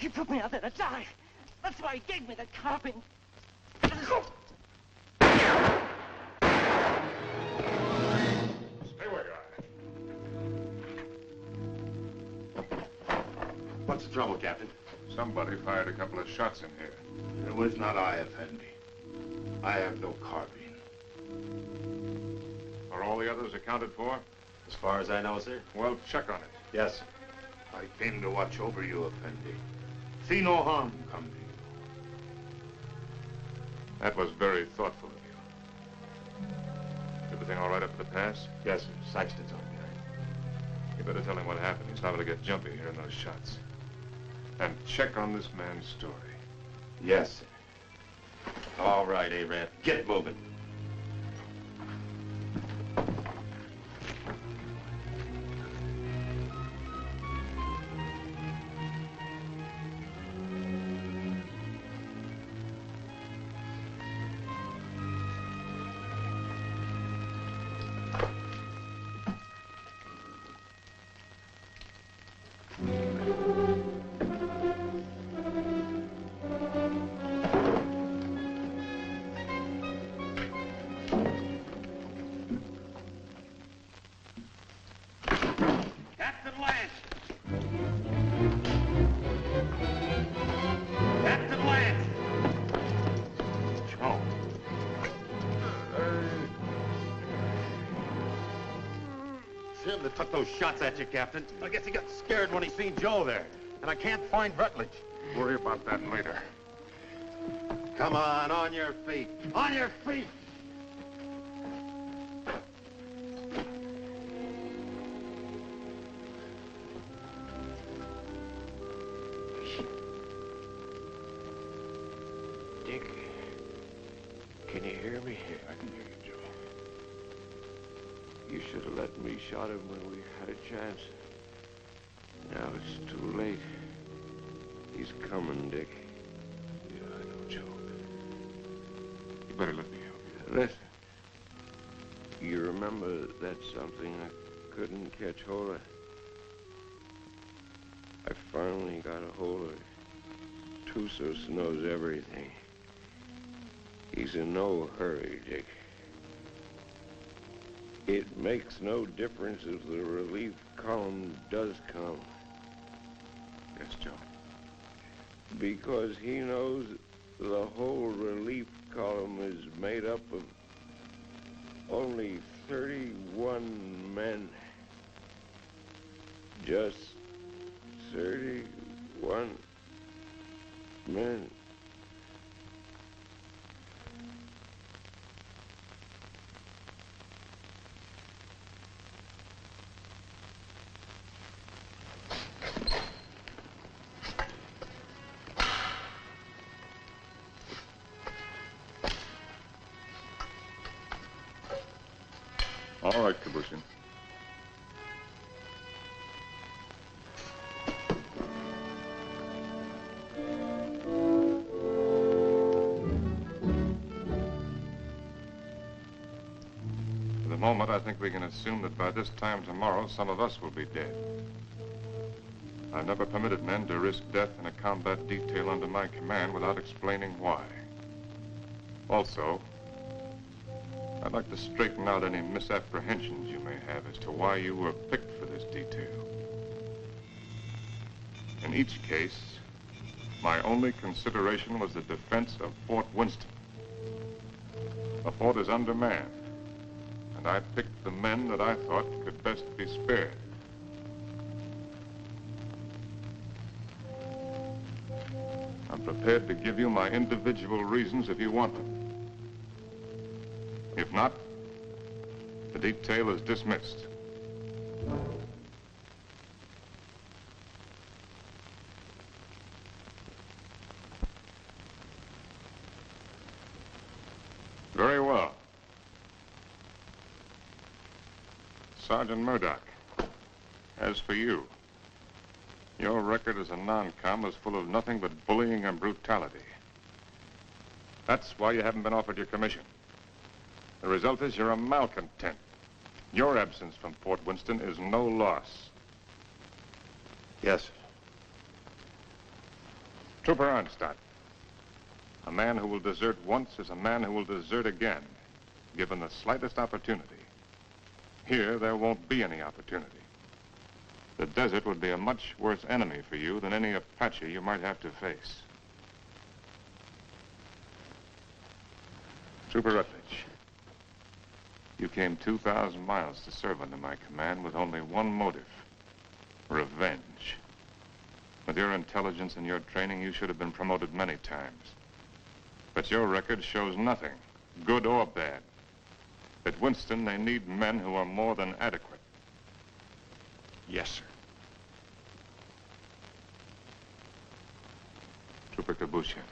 He put me out there to die. That's why he gave me the carving. Stay where you are. What's the trouble, Captain? Somebody fired a couple of shots in here. It was not I, Effendi. I have no carbine. Are all the others accounted for? As far as I know, sir. Well, check on it. Yes, sir. I came to watch over you, Effendi. See no harm come to you. That was very thoughtful of you. Everything all right up at the pass? Yes, sir. Saxton's on behind. You better tell him what happened. He's liable to get jumpy hearing those shots. And check on this man's story. Yes, sir. All right, Arab. Get moving. Him that took those shots at you, Captain. I guess he got scared when he seen Joe there. And I can't find Rutledge. Worry about that later. Come on your feet. On your feet! Dick, can you hear me? I can hear you, Joe. You should have let me shot him when we had a chance. Now it's too late. He's coming, Dick. Yeah, I know, Joe. You better let me help you. Listen. You remember that something I couldn't catch hold of? I finally got a hold of it. Tussos knows everything. He's in no hurry, Dick. It makes no difference if the relief column does come. Yes, Joe. Because he knows the whole relief column is made up of only 31 men. Just 31 men. All right, Kabushin. For the moment, I think we can assume that by this time tomorrow, some of us will be dead. I've never permitted men to risk death in a combat detail under my command without explaining why. Also, I'd like to straighten out any misapprehensions you may have as to why you were picked for this detail. In each case, my only consideration was the defense of Fort Winston. The fort is undermanned, and I picked the men that I thought could best be spared. I'm prepared to give you my individual reasons if you want them. If not, the detail is dismissed. Very well. Sergeant Murdoch, as for you, your record as a non-com is full of nothing but bullying and brutality. That's why you haven't been offered your commission. The result is you're a malcontent. Your absence from Fort Winston is no loss. Yes, sir. Trooper Arnstadt. A man who will desert once is a man who will desert again, given the slightest opportunity. Here, there won't be any opportunity. The desert would be a much worse enemy for you than any Apache you might have to face. Trooper Rutledge, you came 2,000 miles to serve under my command with only one motive: revenge. With your intelligence and your training, you should have been promoted many times. But your record shows nothing, good or bad. At Winston, they need men who are more than adequate. Yes, sir. Trooper Kabushin,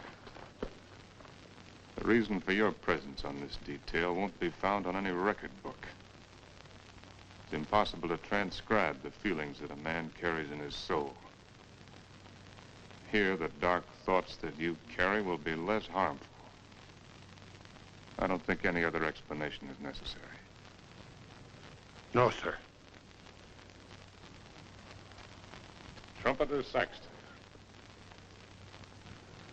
the reason for your presence on this detail won't be found on any record book. It's impossible to transcribe the feelings that a man carries in his soul. Here, the dark thoughts that you carry will be less harmful. I don't think any other explanation is necessary. No, sir. Trumpeter Saxton,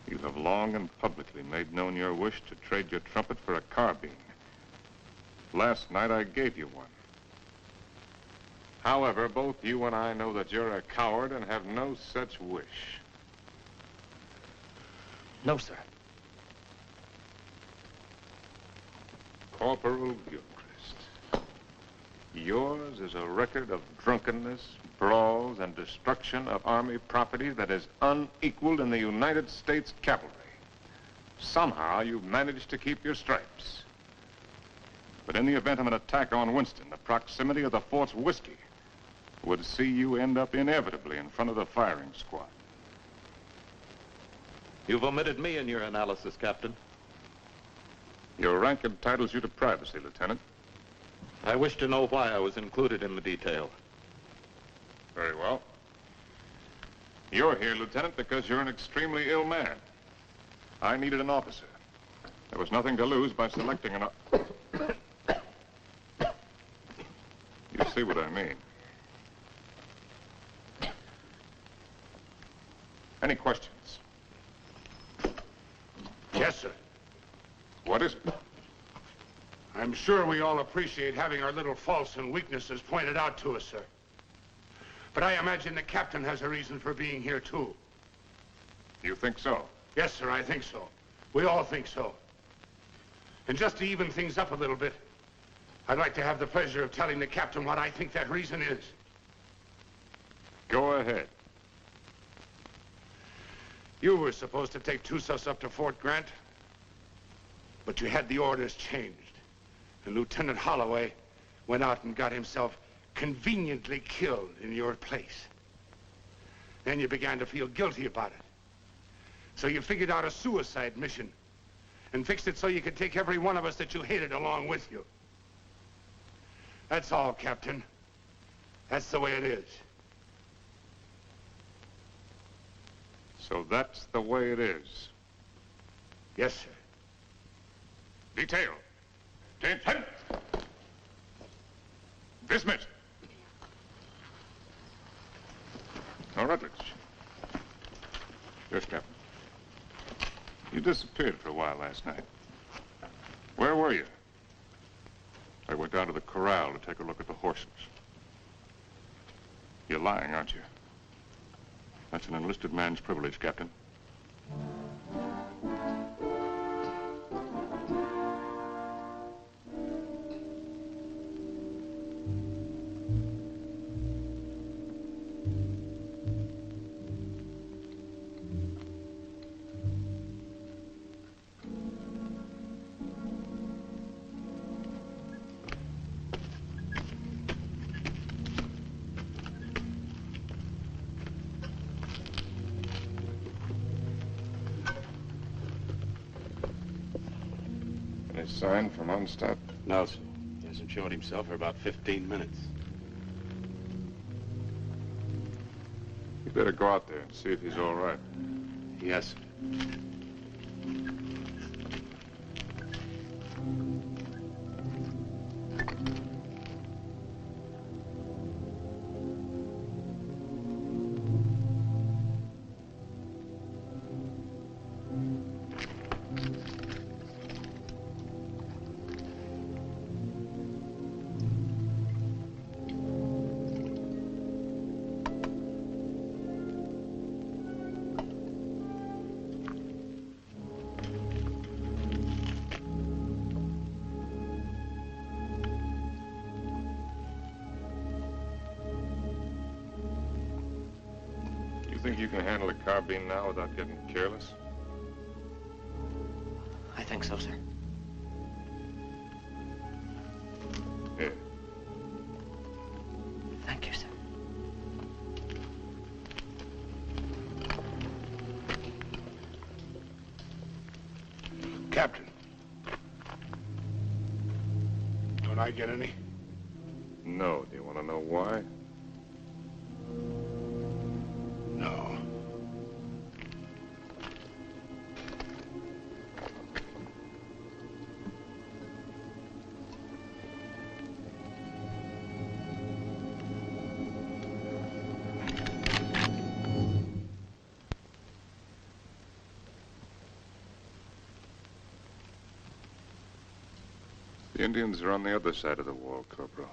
you have long and publicly made known your wish to trade your trumpet for a carbine. Last night I gave you one. However, both you and I know that you're a coward and have no such wish. No, sir. Corporal Gilchrist, yours is a record of drunkenness, brawls, and destruction of Army property that is unequaled in the United States cavalry. Somehow you've managed to keep your stripes. But in the event of an attack on Winston, the proximity of the fort's whiskey would see you end up inevitably in front of the firing squad. You've omitted me in your analysis, Captain. Your rank entitles you to privacy, Lieutenant. I wish to know why I was included in the detail. Very well. You're here, Lieutenant, because you're an extremely ill man. I needed an officer. There was nothing to lose by selecting an... You see what I mean. Any questions? Yes, sir. What is it? I'm sure we all appreciate having our little faults and weaknesses pointed out to us, sir. But I imagine the captain has a reason for being here, too. You think so? Yes, sir, I think so. We all think so. And just to even things up a little bit, I'd like to have the pleasure of telling the captain what I think that reason is. Go ahead. You were supposed to take Tussos up to Fort Grant, but you had the orders changed. And Lieutenant Holloway went out and got himself conveniently killed in your place. Then you began to feel guilty about it. So you figured out a suicide mission and fixed it so you could take every one of us that you hated along with you. That's all, Captain. That's the way it is. So that's the way it is. Yes, sir. Detail. Attention. Dismissed. Now, Rutledge. Yes, Captain. You disappeared for a while last night. Where were you? I went down to the corral to take a look at the horses. You're lying, aren't you? That's an enlisted man's privilege, Captain. Any sign from Onstadt? No, sir. He hasn't shown himself for about 15 minutes. You better go out there and see if he's all right. Yes, sir. think you can handle a carbine now without getting careless? I think so, sir. Here. Thank you, sir. Captain. Don't I get any? No. Do you want to know why? No. The Indians are on the other side of the wall, Corporal.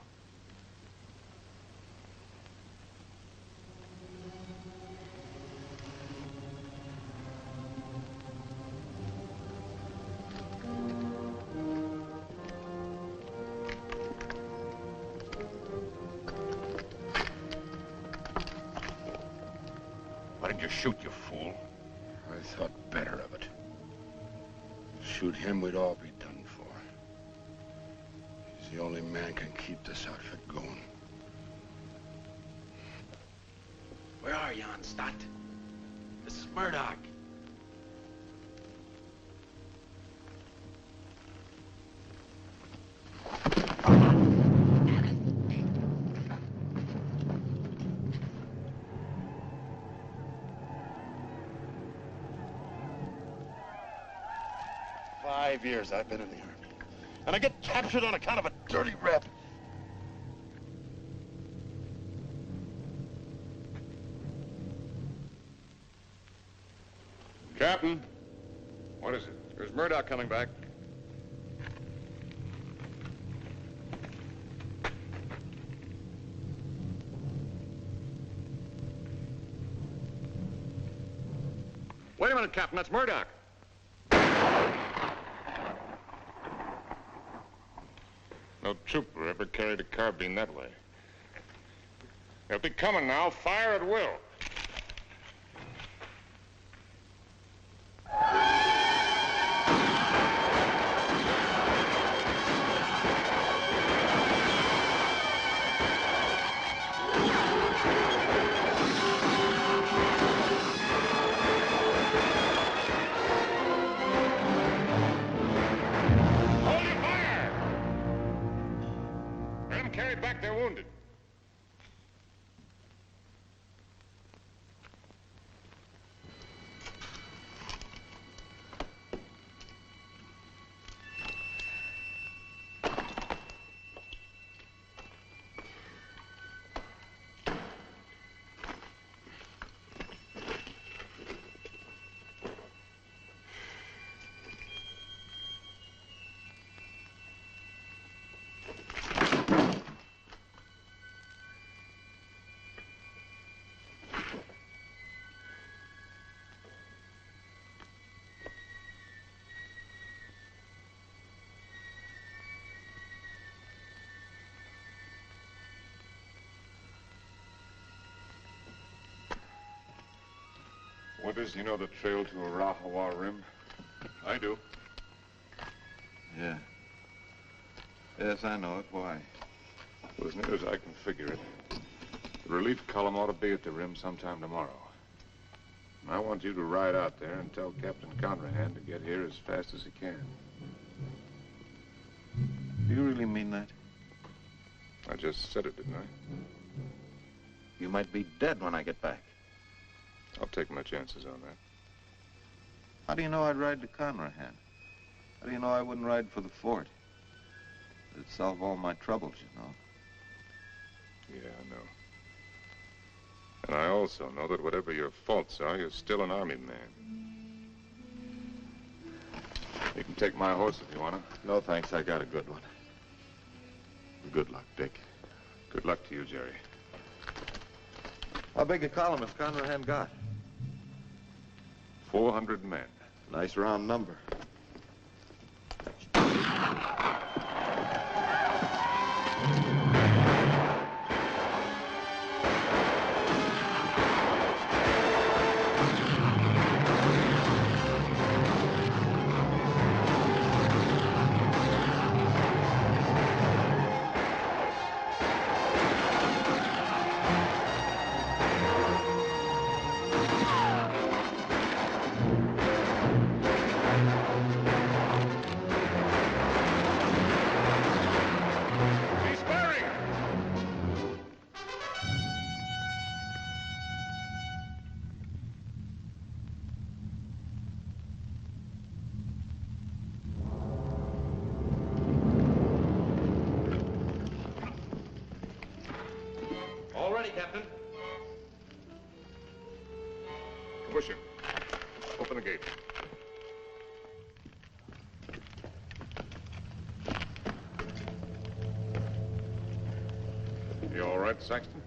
Why did you shoot, you fool? I thought better of it. Shoot him, we'd all be done for. He's the only man can keep this outfit going. Where are you, Stott? This is Murdoch. "5 years I've been in the Army. And I get captured on account of a dirty rep. Captain, what is it? There's Murdoch coming back. Wait a minute, Captain, that's Murdoch. No trooper ever carried a carbine that way. They'll be coming now. Fire at will. Hold your fire! Them carried back their wounded. Withers, you know the trail to Arahawa Rim? I do. Yeah. Yes, I know it. Why? Well, as near as I can figure it, the relief column ought to be at the rim sometime tomorrow. And I want you to ride out there and tell Captain Conrahan to get here as fast as he can. Do you really mean that? I just said it, didn't I? You might be dead when I get back. I'll take my chances on that. How do you know I'd ride to Conrahan? How do you know I wouldn't ride for the fort? It'd solve all my troubles, you know. Yeah, I know. And I also know that whatever your faults are, you're still an Army man. You can take my horse if you want to. No, thanks. I got a good one. Good luck, Dick. Good luck to you, Jerry. How big a column has Conrahan got? 400 men. Nice round number. Captain. Busher, open the gate. You all right, Saxton?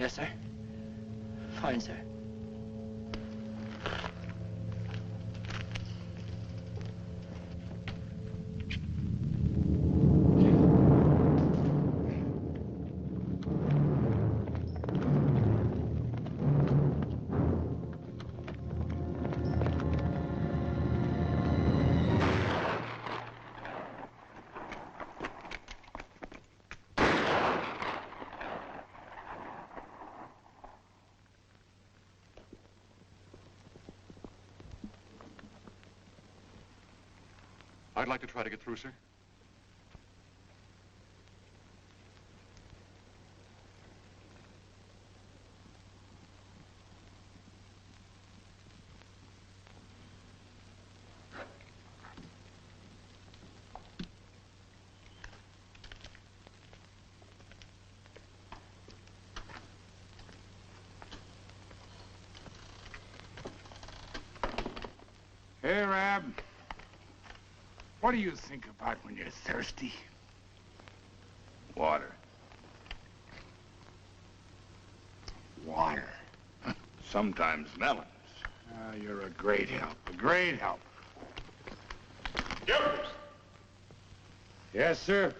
Yes, sir. Fine, sir. I'd like to try to get through, sir. Hey, Rab. What do you think about when you're thirsty? Water. Water. Sometimes melons. Ah, you're a great help. A great help. Yes, sir.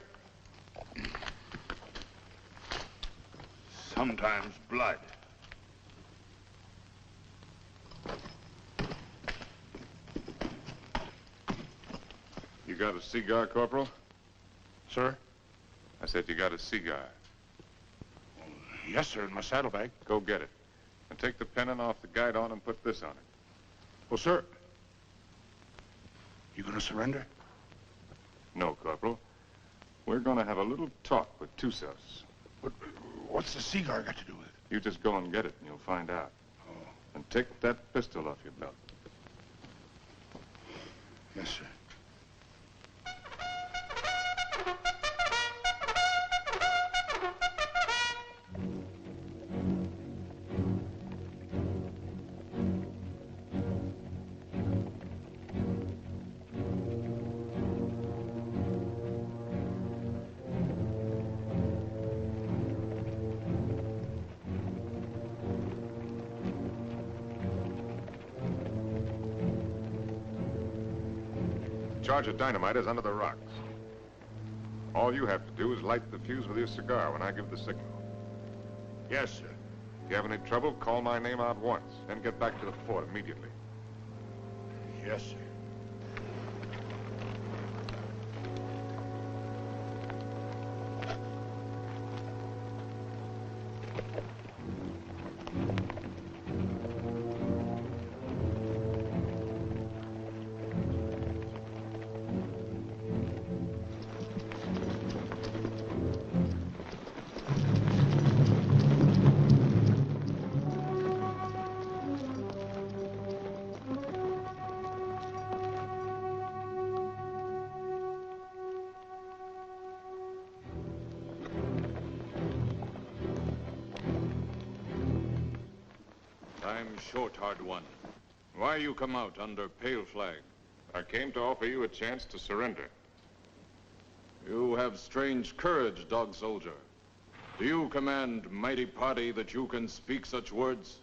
Sometimes blood. You got a cigar, Corporal? Sir? I said you got a cigar. Yes, sir, in my saddlebag. Go get it. And take the pennon off the guidon and put this on it. Well, sir, you gonna surrender? No, Corporal. We're gonna have a little talk with Tussos. But what's the cigar got to do with it? You just go and get it and you'll find out. Oh. And take that pistol off your belt. Yes, sir. Charge of dynamite is under the rocks. All you have to do is light the fuse with your cigar when I give the signal. Yes, sir. If you have any trouble, call my name out once, then get back to the fort immediately. Yes, sir. I'm short, hard one. Why you come out under pale flag? I came to offer you a chance to surrender. You have strange courage, dog soldier. Do you command mighty party that you can speak such words?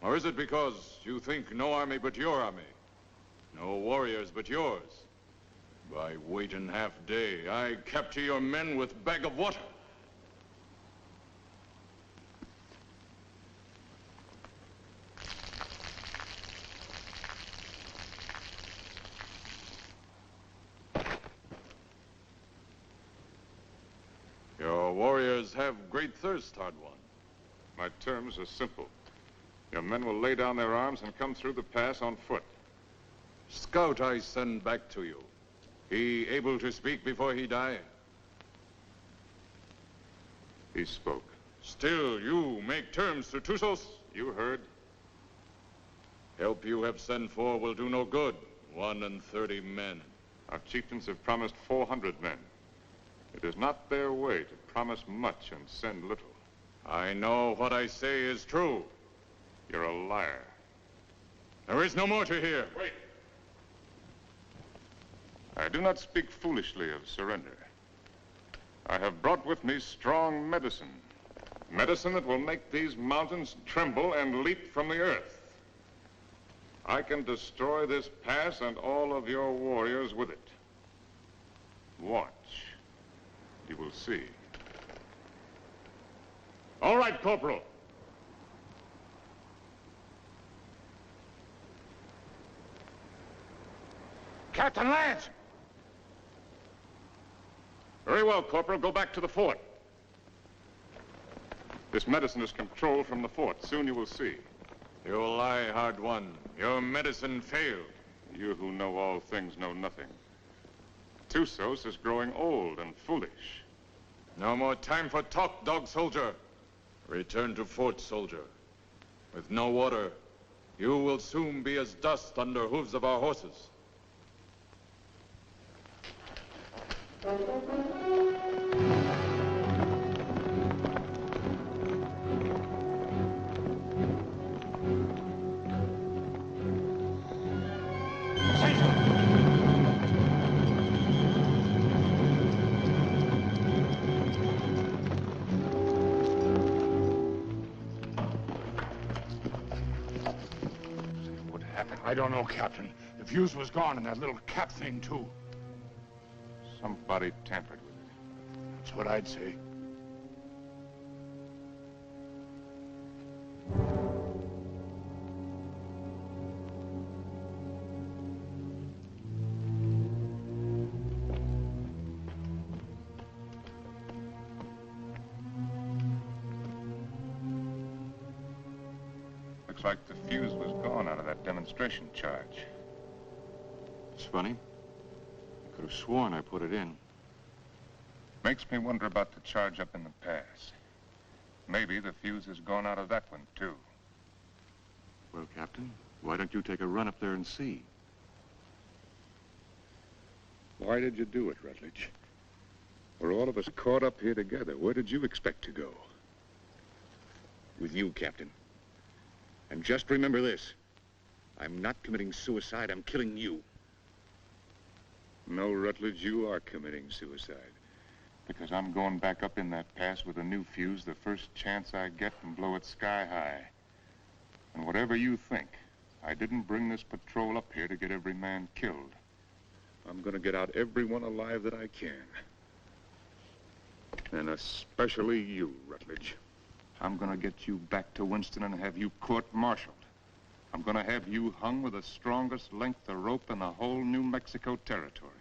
Or is it because you think no army but your army? No warriors but yours? By waiting half day, I capture your men with bag of water. Your warriors have great thirst, hard one. My terms are simple. Your men will lay down their arms and come through the pass on foot. Scout I send back to you. He able to speak before he die? He spoke. Still, you make terms to Tussos? You heard. Help you have sent for will do no good. 31 men. Our chieftains have promised 400 men. It is not their way to promise much and send little. I know what I say is true. You're a liar. There is no more to hear. Wait. I do not speak foolishly of surrender. I have brought with me strong medicine. Medicine that will make these mountains tremble and leap from the earth. I can destroy this pass and all of your warriors with it. Watch. You will see. All right, Corporal. Captain Lance! Very well, Corporal. Go back to the fort. This medicine is controlled from the fort. Soon you will see. You lie, hard one. Your medicine failed. You who know all things know nothing. Tussos is growing old and foolish. No more time for talk, dog soldier. Return to fort, soldier. With no water, you will soon be as dust under hooves of our horses. I don't know, Captain. The fuse was gone and that little cap thing, too. Somebody tampered with it. That's what I'd say. Looks like the fuse was gone out of that demonstration charge. It's funny. I could have sworn I put it in. Makes me wonder about the charge up in the pass. Maybe the fuse has gone out of that one, too. Well, Captain, why don't you take a run up there and see? Why did you do it, Rutledge? We're all of us caught up here together. Where did you expect to go? With you, Captain. And just remember this. I'm not committing suicide, I'm killing you. No, Rutledge, you are committing suicide. Because I'm going back up in that pass with a new fuse the first chance I get and blow it sky high. And whatever you think, I didn't bring this patrol up here to get every man killed. I'm gonna get out everyone alive that I can. And especially you, Rutledge. I'm gonna get you back to Winston and have you court-martialed. I'm gonna have you hung with the strongest length of rope in the whole New Mexico territory.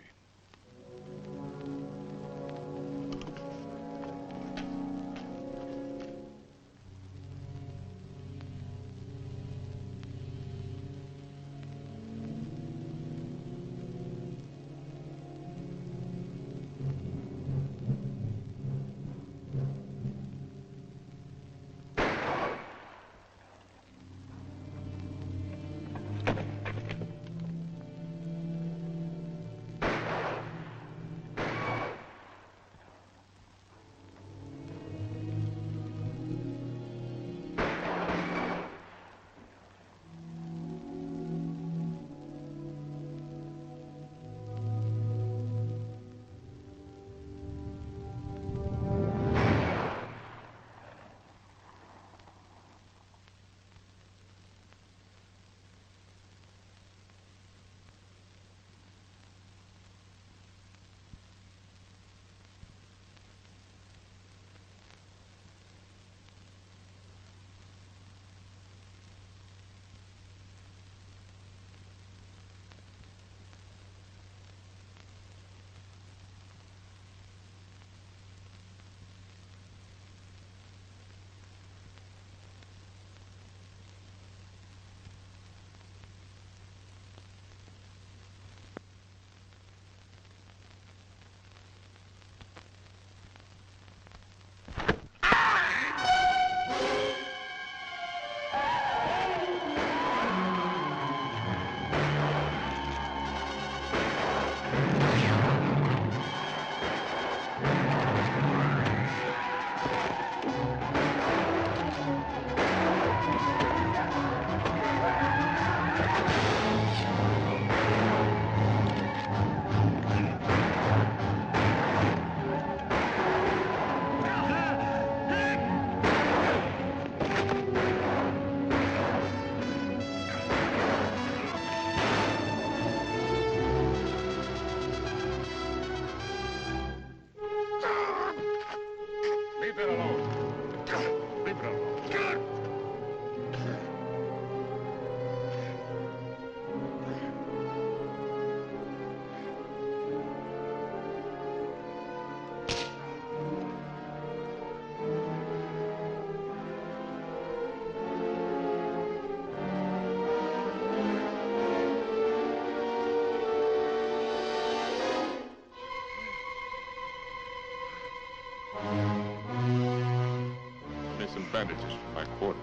me some bandages from my quarters.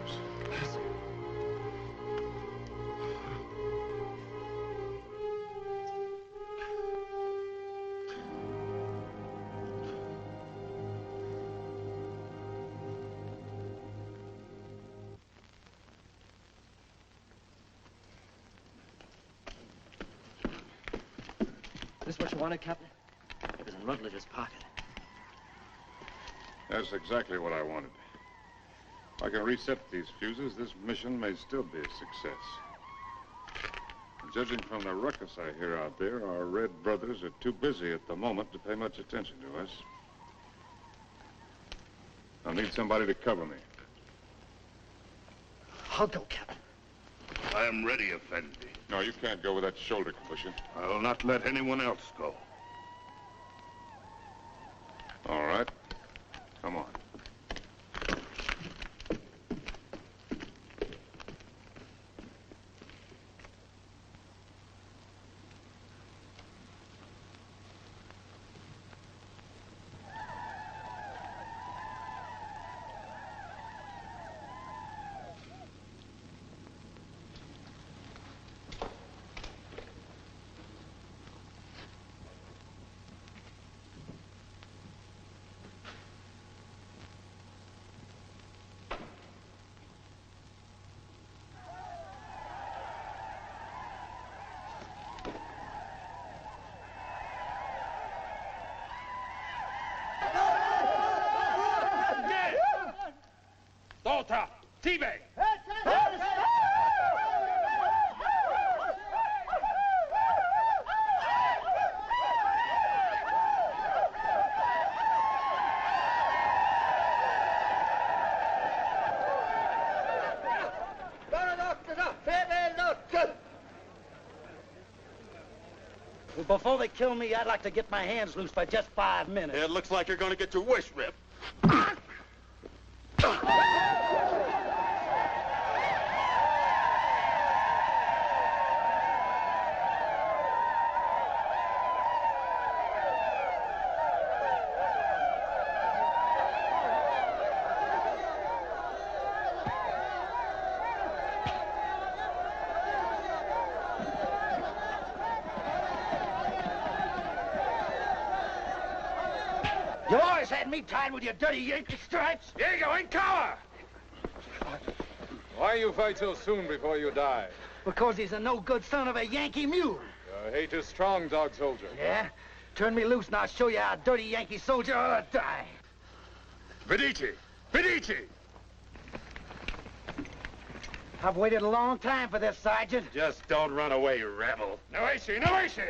This what you wanted, Captain? It was in Rutledge's pocket. That's exactly what I wanted. If I can reset these fuses, this mission may still be a success. Judging from the ruckus I hear out there, our Red brothers are too busy at the moment to pay much attention to us. I'll need somebody to cover me. I'll go, Captain. I am ready, Effendi. No, you can't go with that shoulder cushion. I will not let anyone else go. All right. Come on. Volta! Tibe! Before they kill me, I'd like to get my hands loose for just 5 minutes. It looks like you're going to get your wish ripped. You always had me tied with your dirty Yankee stripes. Here you go, in cover! Why you fight so soon before you die? Because he's a no-good son of a Yankee mule. Your hate is strong, dog soldier. Yeah? Turn me loose and I'll show you how a dirty Yankee soldier ought to die. Medici! Medici! I've waited a long time for this, Sergeant. Just don't run away, rebel. No issue, no issue!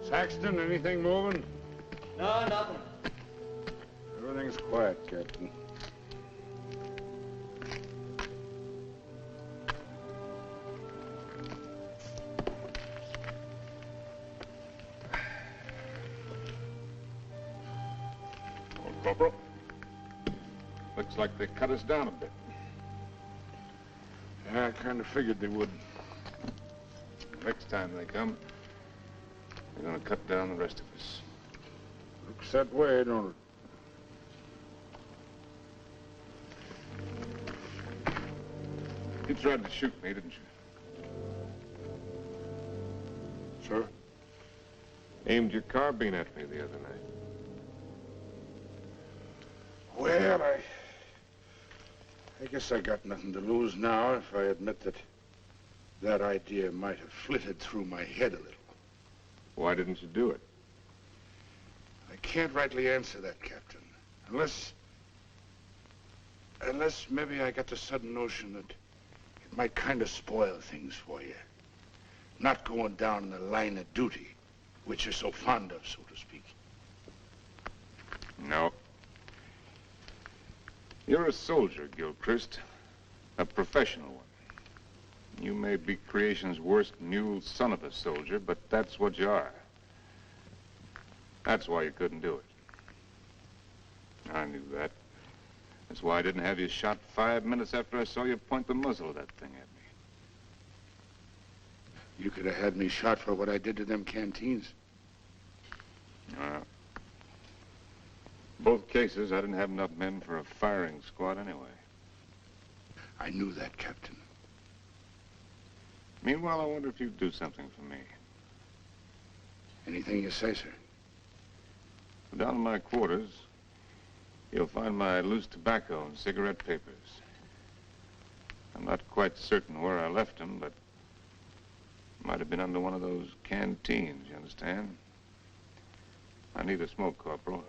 Saxton, anything moving? No, nothing. Everything's quiet, Captain. Well, Corporal, looks like they cut us down a bit. Yeah, I kind of figured they would. Next time they come, they're gonna cut down the rest of us. Looks that way, don't it? You tried to shoot me, didn't you? Sir? Aimed your carbine at me the other night. Well, I guess I got nothing to lose now if I admit that idea might have flitted through my head a little. Why didn't you do it? I can't rightly answer that, Captain. Unless maybe I got the sudden notion that it might kind of spoil things for you. Not going down in the line of duty, which you're so fond of, so to speak. No. You're a soldier, Gilchrist. A professional one. You may be creation's worst mule son of a soldier, but that's what you are. That's why you couldn't do it. I knew that. That's why I didn't have you shot 5 minutes after I saw you point the muzzle of that thing at me. You could have had me shot for what I did to them canteens. Both cases, I didn't have enough men for a firing squad anyway. I knew that, Captain. Meanwhile, I wonder if you'd do something for me. Anything you say, sir. Down in my quarters, you'll find my loose tobacco and cigarette papers. I'm not quite certain where I left them, but it might have been under one of those canteens, you understand? I need a smoke, Corporal.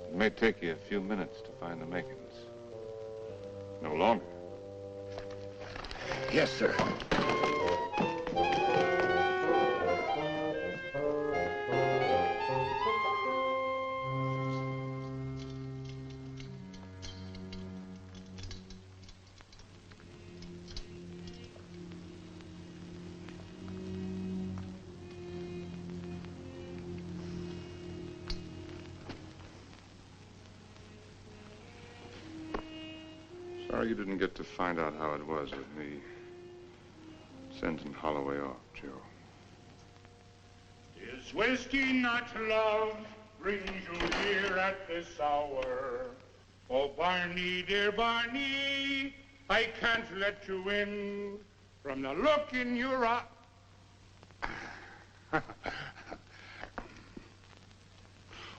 It may take you a few minutes to find the makings. No longer. Yes, sir. Sorry you didn't get to find out how it was with me sending Holloway off, Joe. Is whiskey not love brings you here at this hour? Oh, Barney, dear Barney, I can't let you in from the look in your eye.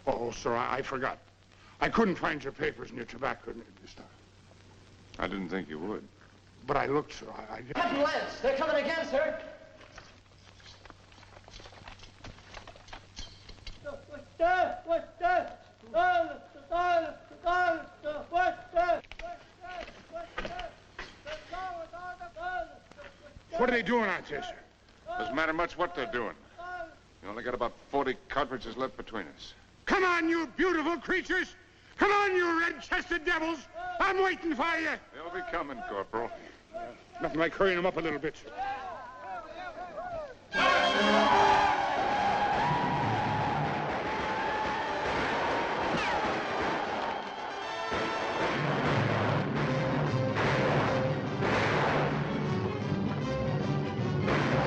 Oh, sir, I forgot. I couldn't find your papers and your tobacco this time. I didn't think you would. But I looked, sir. Captain Lance, they're coming again, sir. What are they doing out there, sir? Doesn't matter much what they're doing. We only got about 40 cartridges left between us. Come on, you beautiful creatures! Come on, you red-chested devils! I'm waiting for you! They'll be coming, Corporal. Nothing like hurrying them up a little bit, sir.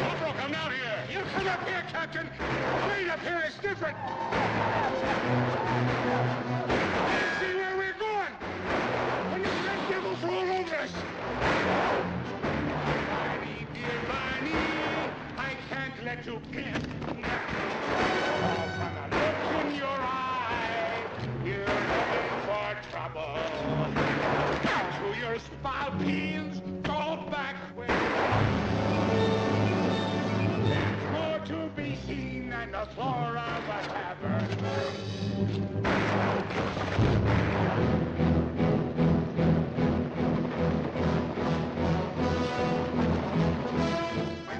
Corporal, come down here! You come up here, Captain. Wait up here. It's different. See where we're going. When the red devils roll over us. Barney, dear Barney, I can't let you get. From the look in your eye, you're looking for trouble. To your spalpeens, go back where there's more to be seen than the floor of a tavern.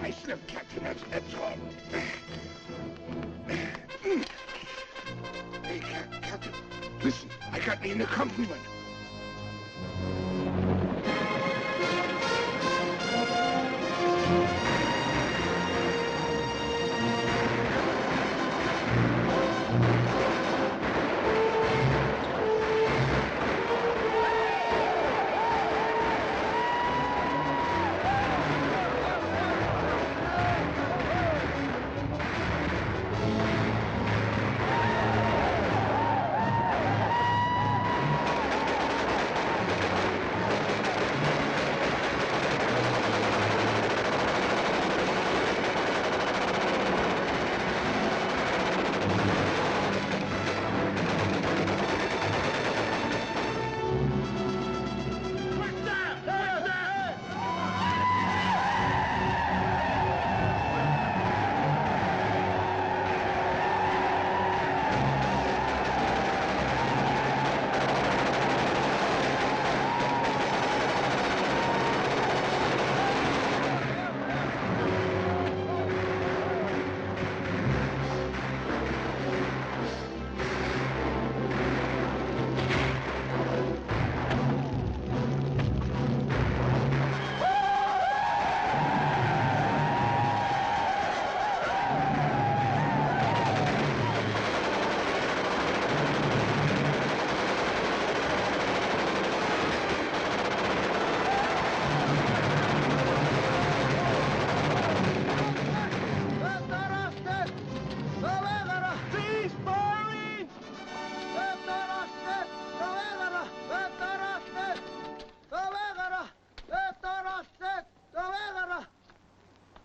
I slipped, Captain, that's all. Hey, Captain, listen, I got me an accompaniment.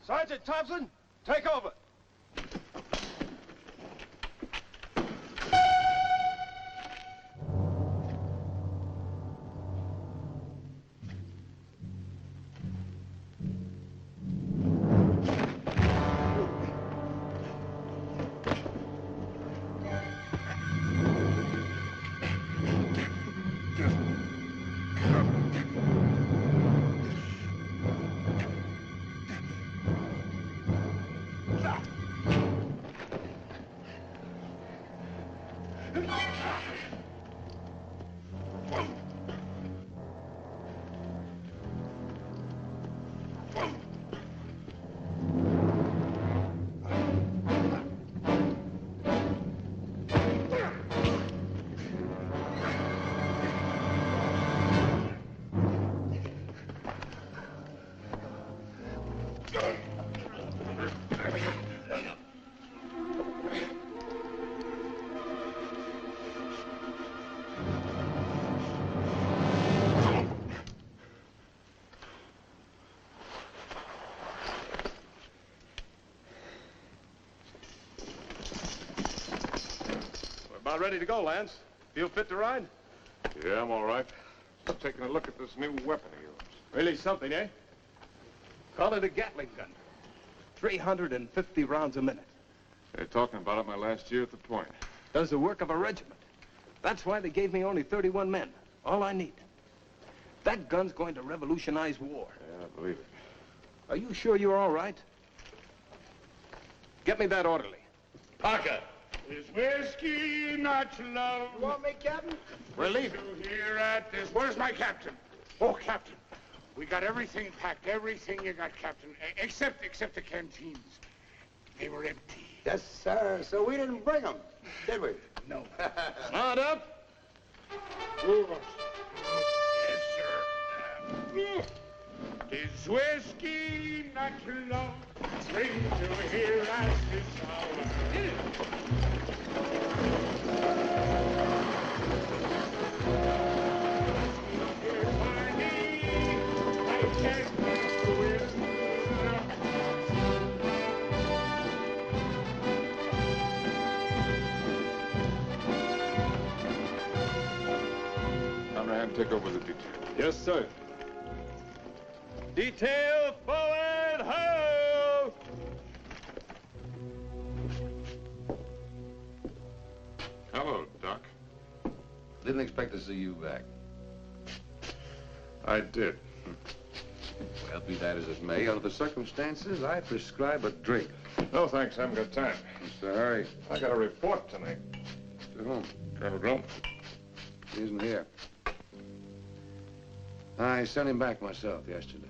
Sergeant Thompson, take over. About ready to go, Lance. Feel fit to ride? Yeah, I'm all right. I'm taking a look at this new weapon of yours. Really something, eh? Call it a Gatling gun. 350 rounds a minute. They're talking about it my last year at the point. Does the work of a regiment. That's why they gave me only 31 men. All I need. That gun's going to revolutionize war. Yeah, I believe it. Are you sure you're all right? Get me that orderly. Parker! Is whiskey not love? You want me, Captain? We're leaving. Here at this. Where's my captain? Oh, Captain. We got everything packed. Everything you got, Captain. Except the canteens. They were empty. Yes, sir. So we didn't bring them, did we? No. Mount up. Move us. Yes, sir. Is whiskey not your love? Bring to here as this hour. Conrad, take over the detail. Yes, sir. Detail forward, ho! Hello, Doc. Didn't expect to see you back. I did. Well, be that as it may, under the circumstances, I prescribe a drink. No, thanks. I haven't got time. Mr. Hurry. I got a report tonight. To whom? Colonel Grump. He isn't here. I sent him back myself yesterday.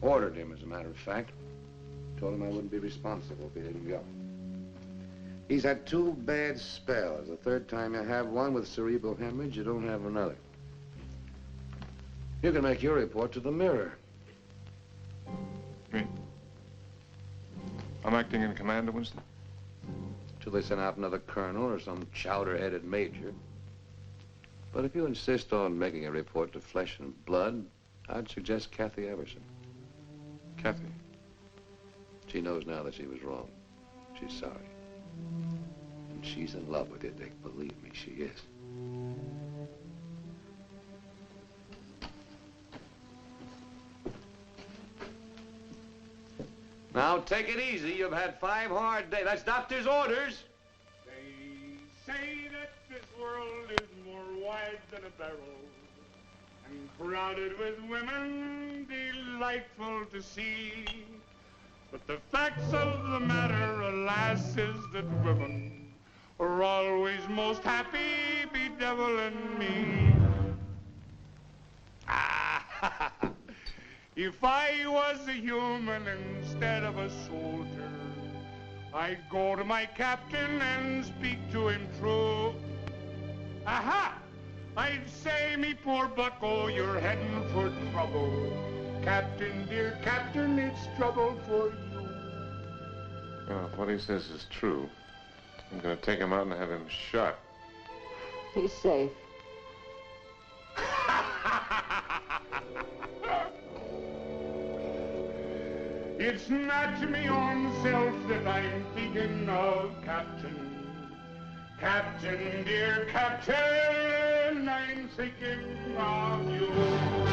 Ordered him, as a matter of fact. Told him I wouldn't be responsible if he didn't go. He's had 2 bad spells. The third time you have one with cerebral hemorrhage, you don't have another. You can make your report to the Mirror. Me? I'm acting in command of Winston? Till they send out another colonel or some chowder-headed major. But if you insist on making a report to Flesh and Blood, I'd suggest Kathy Everson. Kathy? She knows now that she was wrong. She's sorry. And she's in love with you, Dick. Believe me, she is. Now, take it easy. You've had 5 hard days. That's doctor's orders. They say that this world is more wide than a barrel and crowded with women delightful to see. But the facts of the matter, alas, is that women are always most happy bedeviling me. If I was a human instead of a soldier, I'd go to my captain and speak to him true. Aha! I'd say, me poor bucko, you're heading for trouble. Captain, dear captain, it's trouble for you. Well, if what he says is true, I'm going to take him out and have him shot. He's safe. It's not me own self that I'm thinking of, Captain. Captain, dear Captain, I'm thinking of you.